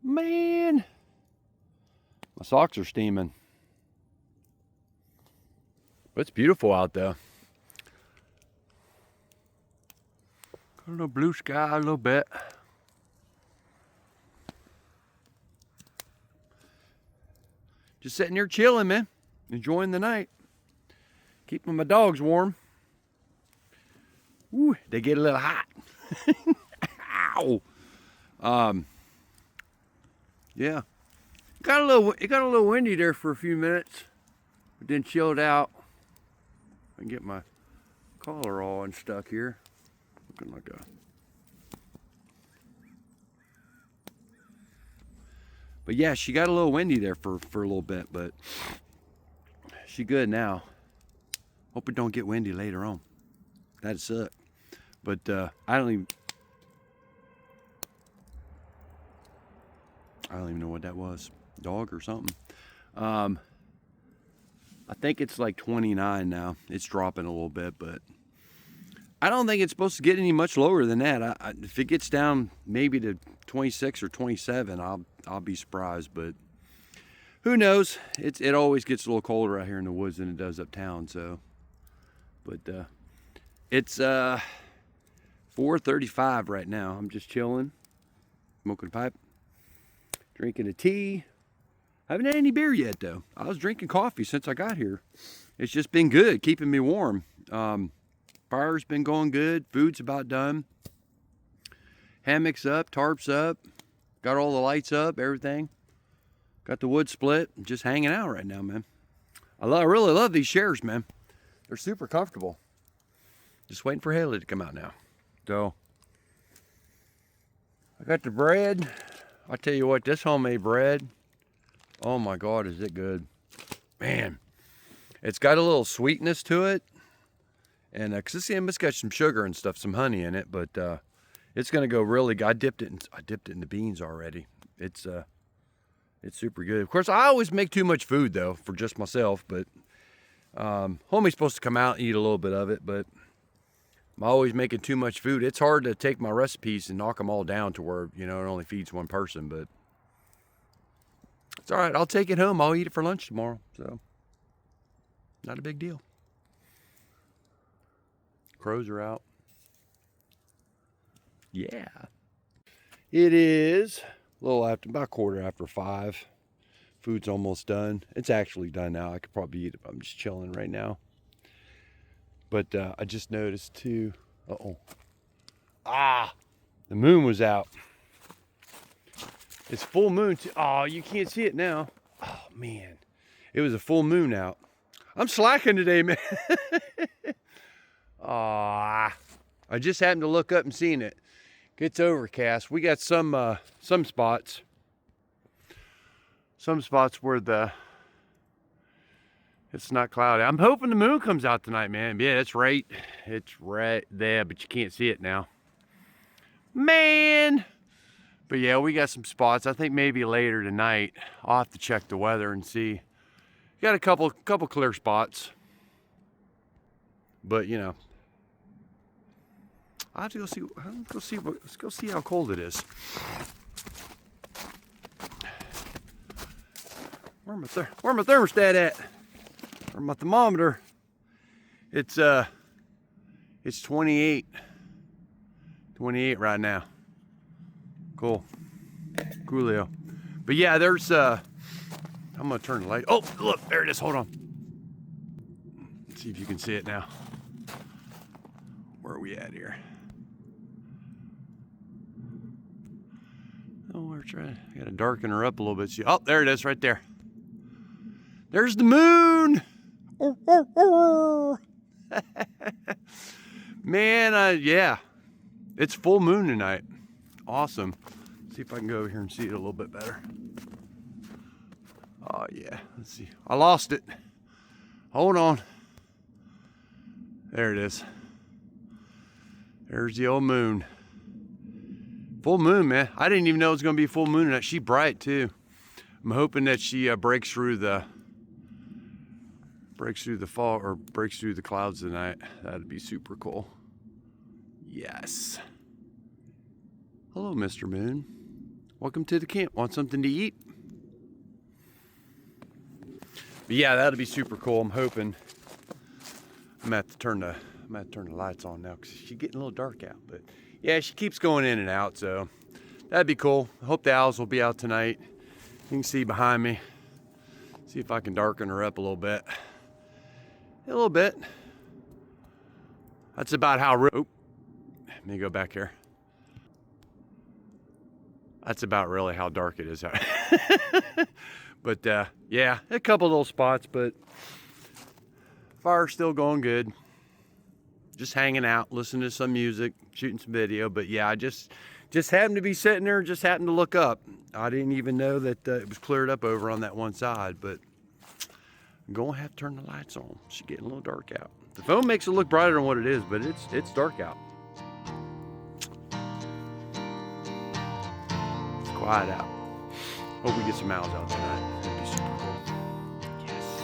Man, my socks are steaming. But it's beautiful out there. Got a little blue sky a little bit. Just sitting here chilling, man. Enjoying the night. Keeping my dogs warm. Ooh, they get a little hot. Ow. Yeah. It got a little windy there for a few minutes, but then chilled out. I can get my collar all unstuck here. Looking like a. But yeah, she got a little windy there for a little bit, but she good now. Hope it don't get windy later on. That'd suck. But I don't even know what that was. Dog or something. I think it's like 29 now. It's dropping a little bit, but I don't think it's supposed to get any much lower than that. If it gets down maybe to 26 or 27, I'll be surprised, but who knows? It always gets a little colder out here in the woods than it does uptown, so. But it's 4:35 right now. I'm just chilling, smoking a pipe, drinking a tea. I haven't had any beer yet though. I was drinking coffee since I got here. It's just been good, keeping me warm. Fire's been going good. Food's about done. Hammock's up, tarp's up. Got all the lights up, everything. Got the wood split. Just hanging out right now, man. I really love these chairs, man. They're super comfortable. Just waiting for Haley to come out now. So, I got the bread. I tell you what, this homemade bread, oh my God, is it good. Man, it's got a little sweetness to it. And cause it's got some sugar and stuff, some honey in it, but it's gonna go really good. I dipped it in the beans already. It's super good. Of course, I always make too much food though for just myself, but homie's supposed to come out and eat a little bit of it, but I'm always making too much food. It's hard to take my recipes and knock them all down to where, you know, it only feeds one person, but it's all right. I'll take it home. I'll eat it for lunch tomorrow, so not a big deal. Crows are out. Yeah. It is a little after, about 5:15. Food's almost done. It's actually done now. I could probably eat it, but I'm just chilling right now. But I just noticed too, the moon was out. It's full moon too. Oh, you can't see it now. Oh man, it was a full moon out. I'm slacking today, man. I just happened to look up and seen it. It's overcast. We got some spots where the It's not cloudy. I'm hoping the moon comes out tonight, man. Yeah, it's right there, but you can't see it now. Man! But yeah, we got some spots. I think maybe later tonight. I'll have to check the weather and see. Got a couple clear spots. But you know, I have to let's go see how cold it is. Where my thermostat at? Or my thermometer? It's 28 right now. Coolio. But yeah, there's I'm gonna turn the light. Oh, look, there it is. Hold on. Let's see if you can see it now. Where are we at here? Oh, we're trying. I gotta darken her up a little bit. See, oh, there it is, right there. There's the moon. Man, yeah, it's full moon tonight. Awesome. See if I can go over here and see it a little bit better. Oh yeah, let's see. I lost it. Hold on. There it is. There's the old moon. Full moon, man. I didn't even know it was gonna be full moon tonight. She's bright too. I'm hoping that she breaks through the fog or breaks through the clouds tonight. That'd be super cool. Yes. Hello, Mr. Moon. Welcome to the camp. Want something to eat? But yeah, that'd be super cool. I'm hoping. I'm gonna have to turn the lights on now because she's getting a little dark out. But yeah, she keeps going in and out, so that'd be cool. I hope the owls will be out tonight. You can see behind me. See if I can darken her up a little bit. A little bit. That's about how. Oh, let me go back here. That's about really how dark it is out. But yeah, a couple little spots, but fire's still going good. Just hanging out, listening to some music, shooting some video. But yeah, I just happened to be sitting there, just happened to look up. I didn't even know that it was cleared up over on that one side, but I'm gonna have to turn the lights on. She's getting a little dark out. The phone makes it look brighter than what it is, but it's dark out. It's quiet out. Hope we get some owls out tonight. It'd be super cool. Yes.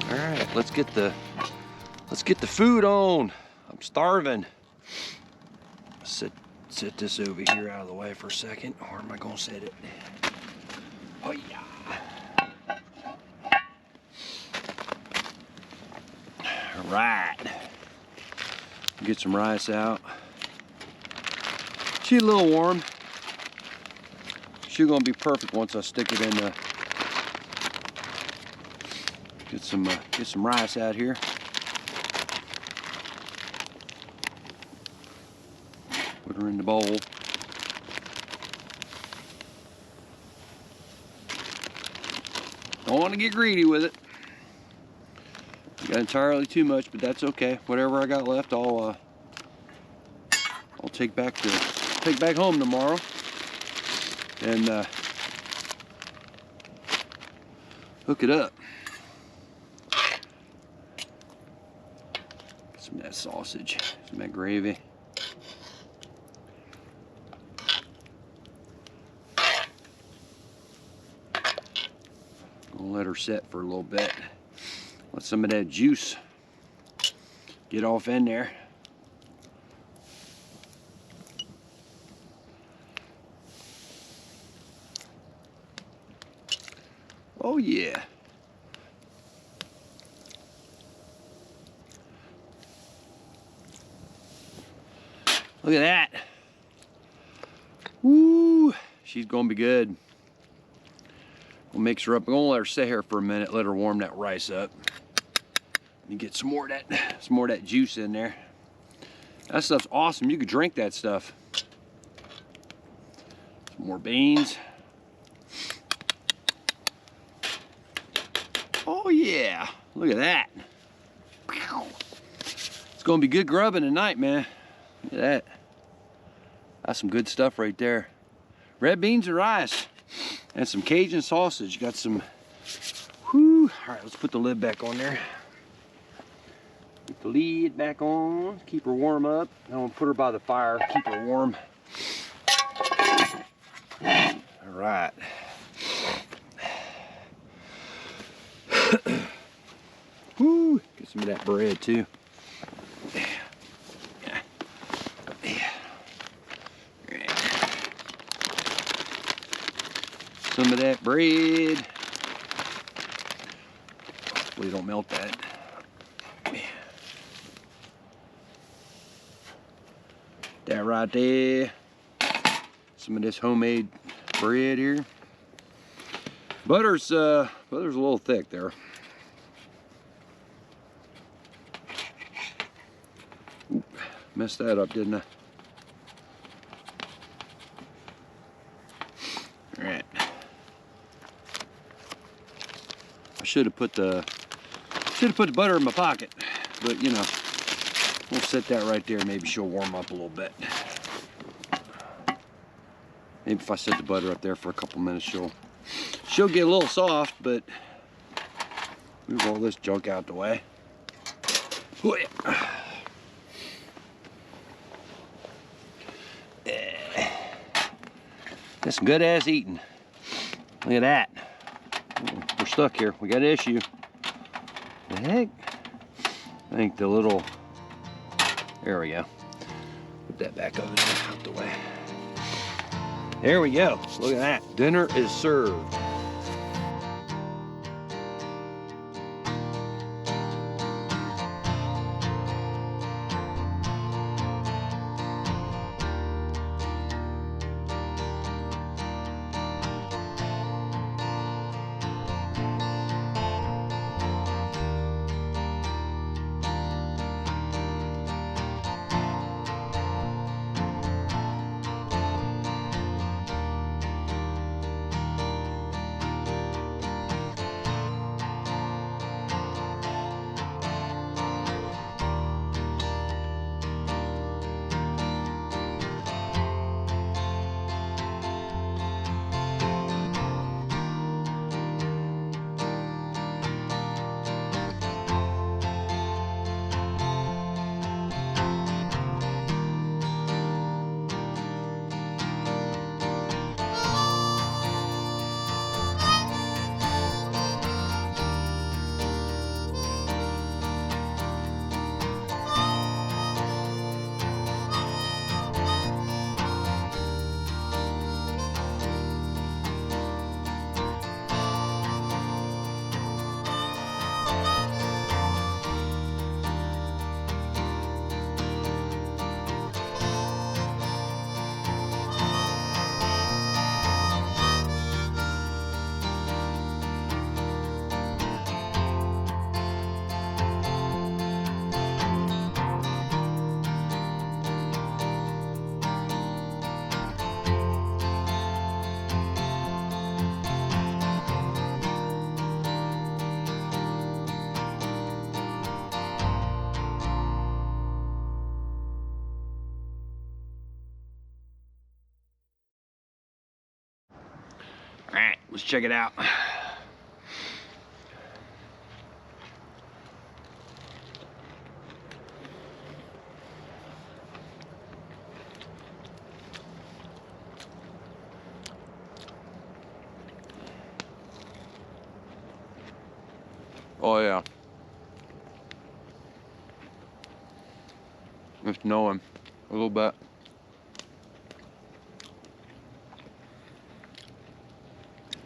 All right, let's get the food on. I'm starving. Set this over here out of the way for a second. Where am I gonna set it? Oh yeah. All right. Get some rice out. She's a little warm. She's gonna be perfect once I stick it in the Get some rice out here. Put her in the bowl. Don't want to get greedy with it. Got entirely too much, but that's okay. Whatever I got left, I'll take back home tomorrow, and hook it up. Get some of that sausage, some of that gravy. Gonna let her set for a little bit. Let some of that juice get off in there. Oh yeah. Look at that. Woo, she's gonna be good. We'll mix her up. I'm gonna let her sit here for a minute, let her warm that rice up. You get some more of that juice in there. That stuff's awesome. You could drink that stuff. Some more beans. Oh yeah, look at that. It's gonna be good grubbing tonight, man. Look at that. That's some good stuff right there. Red beans and rice and some Cajun sausage. Got some, whew. All right, let's put the lid back on there. Put the lid back on, keep her warm up. I'm gonna put her by the fire, keep her warm. All right. Woo, get some of that bread too. Some of that bread. Hopefully don't melt that. That right there. Some of this homemade bread here. Butter's a little thick there. Oop, messed that up, didn't I? All right. I should have put the butter in my pocket, but you know, we'll set that right there. Maybe she'll warm up a little bit. Maybe if I set the butter up there for a couple minutes, she'll get a little soft, but move all this junk out the way. Oh, yeah. That's some good ass eating. Look at that. We're stuck here. We got an issue. The heck? I think the little, there we go. Put that back over there, out the way. There we go. Look at that. Dinner is served. right, let's check it out. Oh yeah. It's snowing a little bit.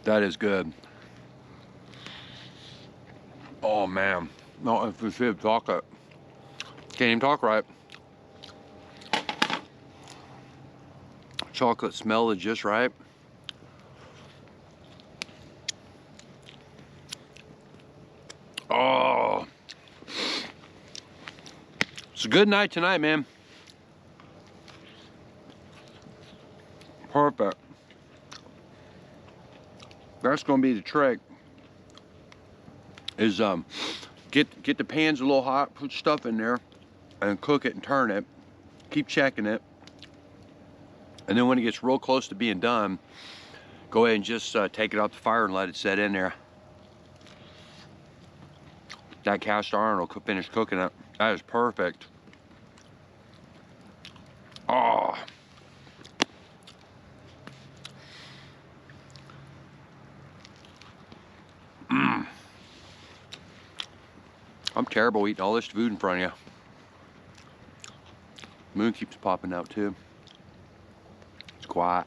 That is good. Oh man. No, if we should talk it. Can't even talk right. Chocolate smell is just right. Oh. It's a good night tonight, man. Perfect. That's gonna be the trick. Is get the pans a little hot, put stuff in there, and cook it and turn it. Keep checking it. And then when it gets real close to being done, go ahead and just take it off the fire and let it set in there. That cast iron will finish cooking it. That is perfect. Oh. Mm. I'm terrible eating all this food in front of you. Moon keeps popping out too. It's quiet.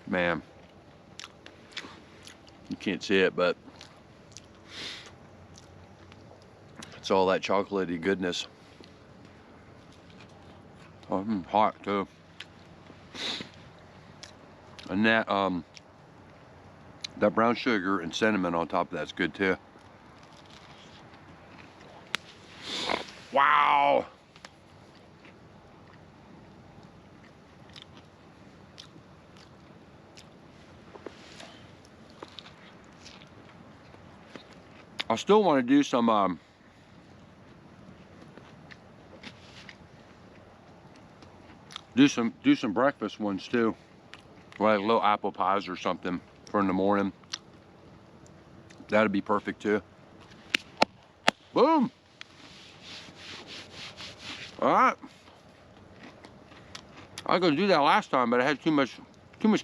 Man, you can't see it, but it's all that chocolatey goodness. Oh, hot too. And that that brown sugar and cinnamon on top of that's good too. Wow. I still want to do some do some breakfast ones too, like little apple pies or something for in the morning. That'd be perfect too. Boom. All right. I was gonna do that last time, but I had too much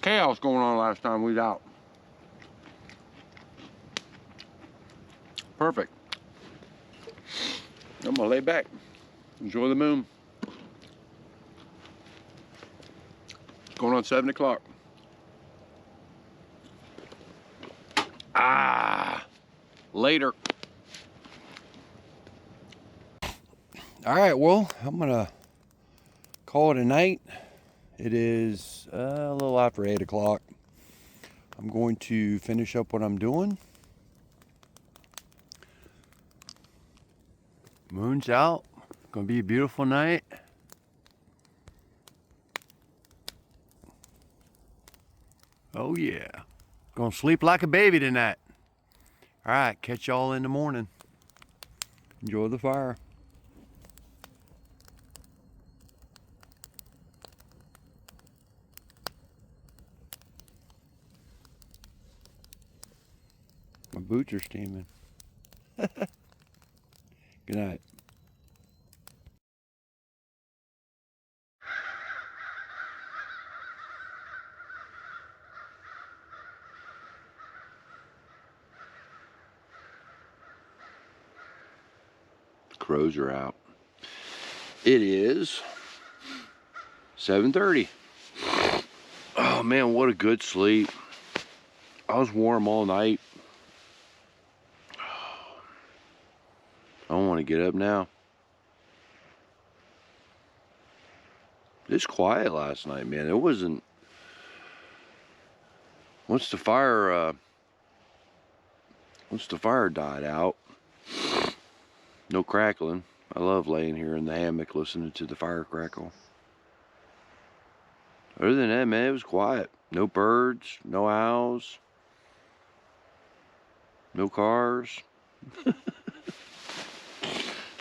chaos going on last time we was out. Perfect. I'm gonna lay back, enjoy the moon. It's going on 7 o'clock. Ah, later. All right, well, I'm gonna call it a night. It is a little after 8 o'clock. I'm going to finish up what I'm doing. Moon's out. Gonna be a beautiful night. Oh yeah. Gonna sleep like a baby tonight. All right, catch y'all in the morning. Enjoy the fire. My boots are steaming. Good night. Crows are out. It is 7:30. Oh man, what a good sleep. I was warm all night. I don't want to get up now. It's quiet last night, man. It wasn't. Once the fire died out, no crackling. I love laying here in the hammock listening to the fire crackle. Other than that, man, it was quiet. No birds, no owls, no cars.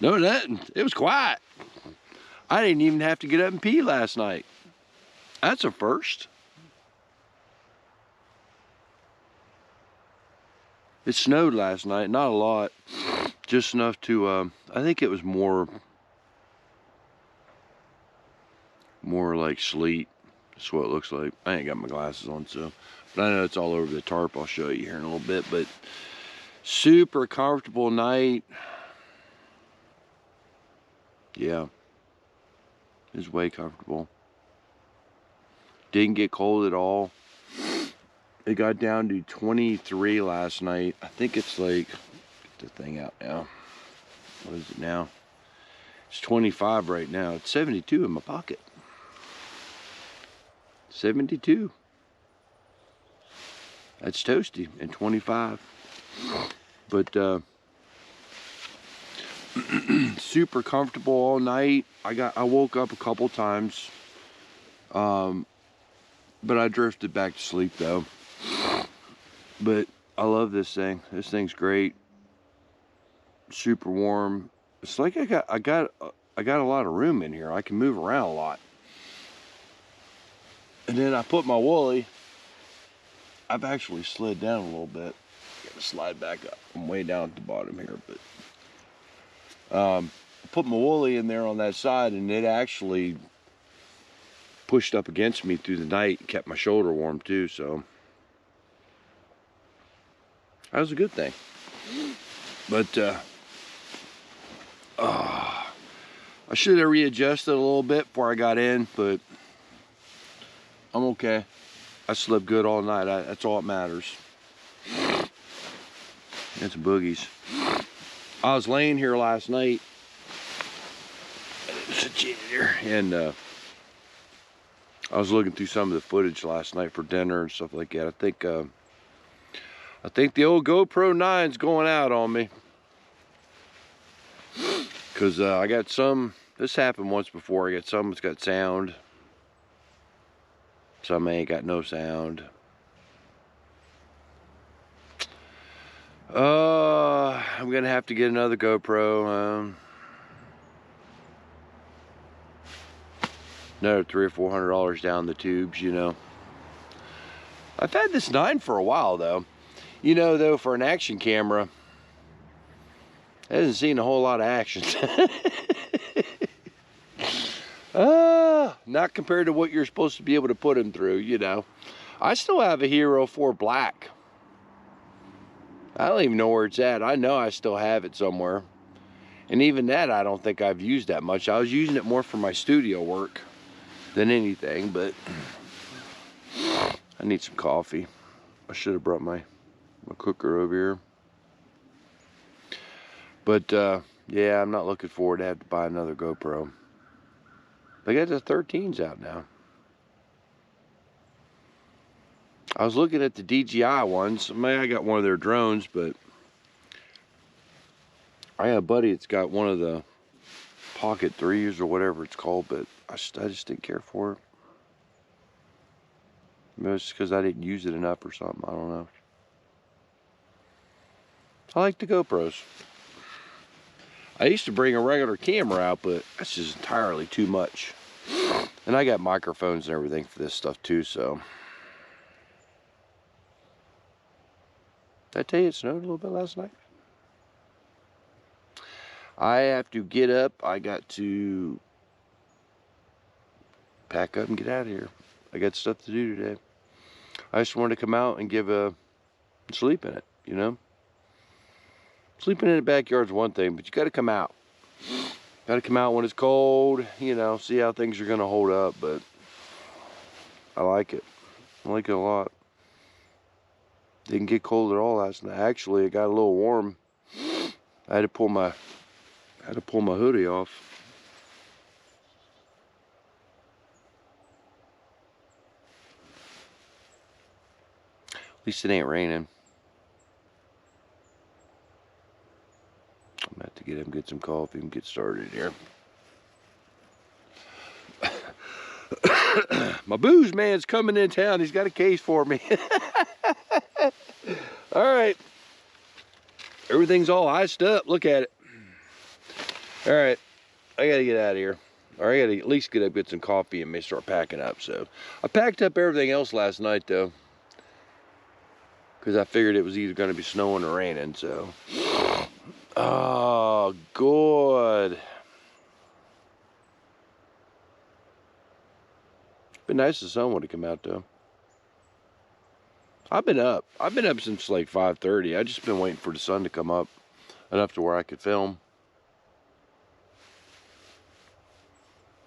No nothing. It was quiet. I didn't even have to get up and pee last night. That's a first. It snowed last night, not a lot, just enough to, I think it was more like sleet. That's what it looks like. I ain't got my glasses on, so, but I know it's all over the tarp. I'll show you here in a little bit, but super comfortable night. Yeah, it's way comfortable. Didn't get cold at all. It got down to 23 last night. I think it's like, get the thing out now. What is it now? It's 25 right now. It's 72 in my pocket. 72. That's toasty, and 25. But super comfortable all night. I woke up a couple times. But I drifted back to sleep though. But I love this thing. This thing's great. Super warm. It's like I got a lot of room in here. I can move around a lot. And then I put my woolly. I've actually slid down a little bit. Gotta slide back up. I'm way down at the bottom here, but I put my woolly in there on that side, and it actually pushed up against me through the night and kept my shoulder warm too, so that was a good thing. But I should have readjusted a little bit before I got in, but I'm okay. I slept good all night. That's all that matters. It's boogies. I was laying here last night, and I was looking through some of the footage last night for dinner and stuff like that. I think the old GoPro 9's going out on me, because I got some. This happened once before. I got some that's got sound. Some ain't got no sound. I'm gonna have to get another GoPro. Another $300 or $400 down the tubes, you know. I've had this 9 for a while though. You know, though, for an action camera, it hasn't seen a whole lot of action. Not compared to what you're supposed to be able to put them through, you know. I still have a Hero 4 Black. I don't even know where it's at. I know I still have it somewhere. And even that, I don't think I've used that much. I was using it more for my studio work than anything, but I need some coffee. I should have brought my cooker over here. But yeah, I'm not looking forward to have to buy another GoPro. They got the 13s out now. I was looking at the DJI ones. I mean, I got one of their drones, but I have a buddy that's got one of the Pocket 3s or whatever it's called, but I just didn't care for it. Maybe it's because I didn't use it enough or something. I don't know. I like the GoPros. I used to bring a regular camera out, but that's just entirely too much. And I got microphones and everything for this stuff too, so. Did I tell you it snowed a little bit last night? I have to get up. I got to pack up and get out of here. I got stuff to do today. I just wanted to come out and give sleep in it, you know? Sleeping in the backyard's one thing, but you got to come out. Got to come out when it's cold, you know, see how things are going to hold up, but I like it. I like it a lot. Didn't get cold at all last night. Actually, it got a little warm. I had to pull my hoodie off. At least it ain't raining. I'm gonna have to get him, get some coffee, and get started here. My booze man's coming in town. He's got a case for me. All right. Everything's all iced up. Look at it. All right. I gotta get out of here. or I gotta at least get up, get some coffee, and may start packing up. So I packed up everything else last night though, because I figured it was either gonna be snowing or raining. So, oh, good. Been nice if the sun would have come out though. I've been up since like 5:30. I just been waiting for the sun to come up enough to where I could film.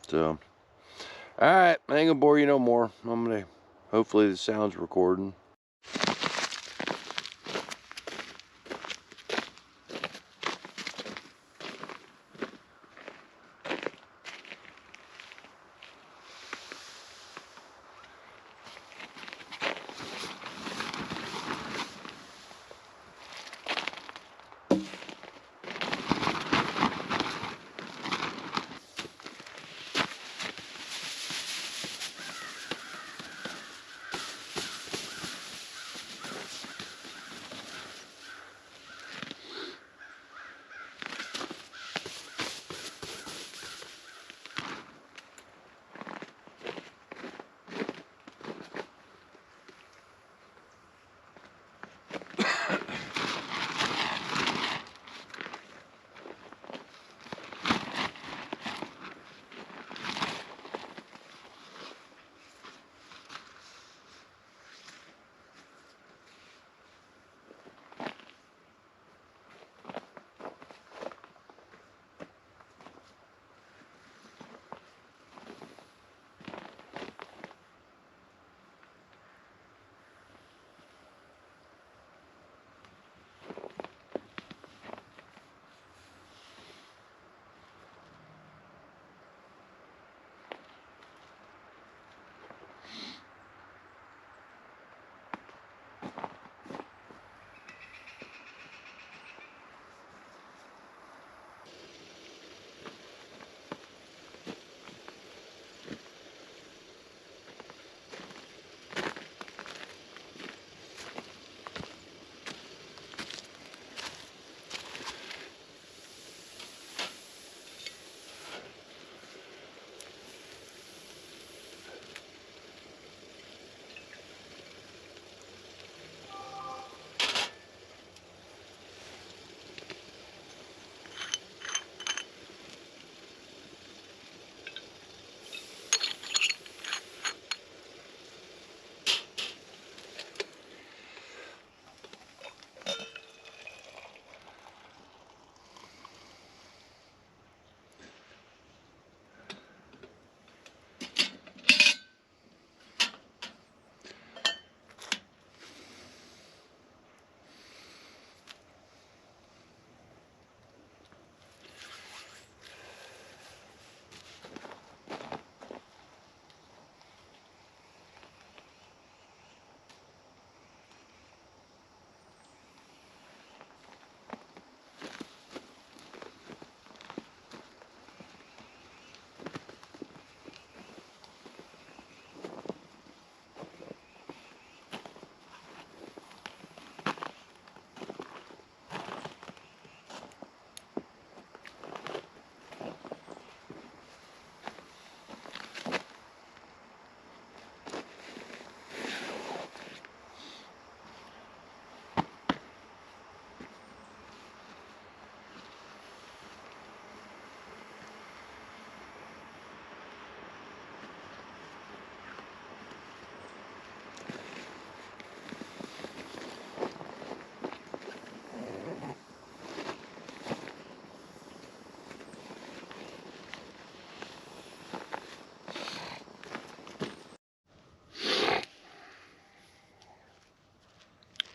So, all right, I ain't gonna bore you no more. Hopefully the sound's recording.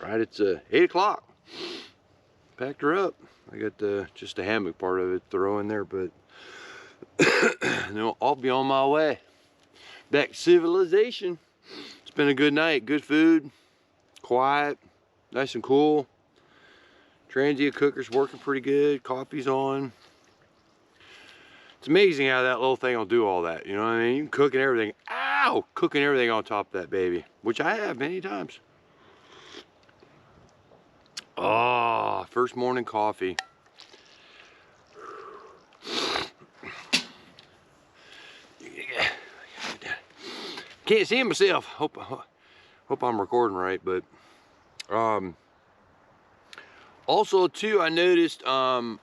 Right, it's 8 o'clock. Packed her up. I got just the hammock part of it to throw in there, but I'll be on my way back to civilization. It's been a good night, good food, quiet, nice and cool. Transient cooker's working pretty good, coffee's on. It's amazing how that little thing will do all that, you know what I mean? You can cook and everything, ow! Cooking everything on top of that baby, which I have many times. Ah, first morning coffee. Can't see myself. Hope I'm recording right, but also too, I noticed I'm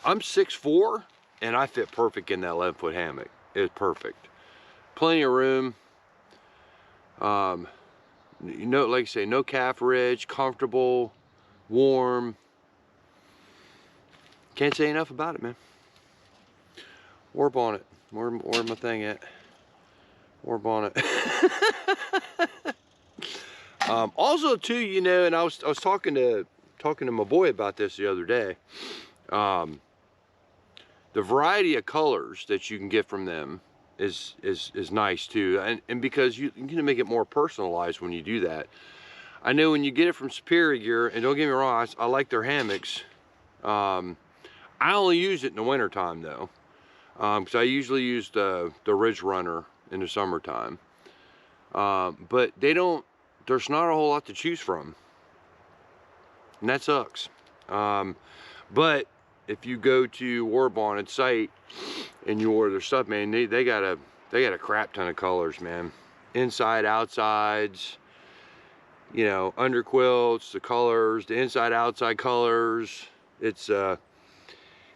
6'4", and I fit perfect in that 11-foot hammock. It's perfect. Plenty of room. You know, like I say, no calf ridge, comfortable, warm. Can't say enough about it, man. Warbonnet. Where's my thing at? Warbonnet. Also too, you know, and I was talking to my boy about this the other day. The variety of colors that you can get from them is nice too, and because you can make it more personalized when you do that. I know when you get it from Superior Gear, and don't get me wrong, I like their hammocks. I only use it in the winter time though, because I usually use the Ridge Runner in the summertime. But there's not a whole lot to choose from, and that sucks. But if you go to Warbonnet's site and you order their stuff, man, they got a crap ton of colors, man. Inside, outsides, you know, under quilts, the colors, the inside, outside colors. It's and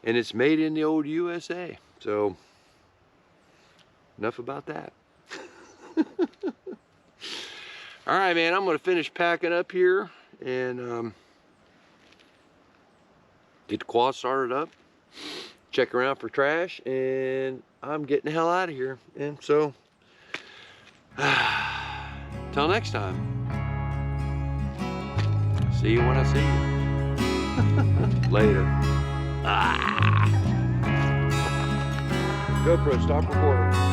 it's made in the old USA. So enough about that. All right, man, I'm gonna finish packing up here and get the quad started up, check around for trash, and I'm getting the hell out of here. And so, till next time, see you when I see you. Later. GoPro, stop recording.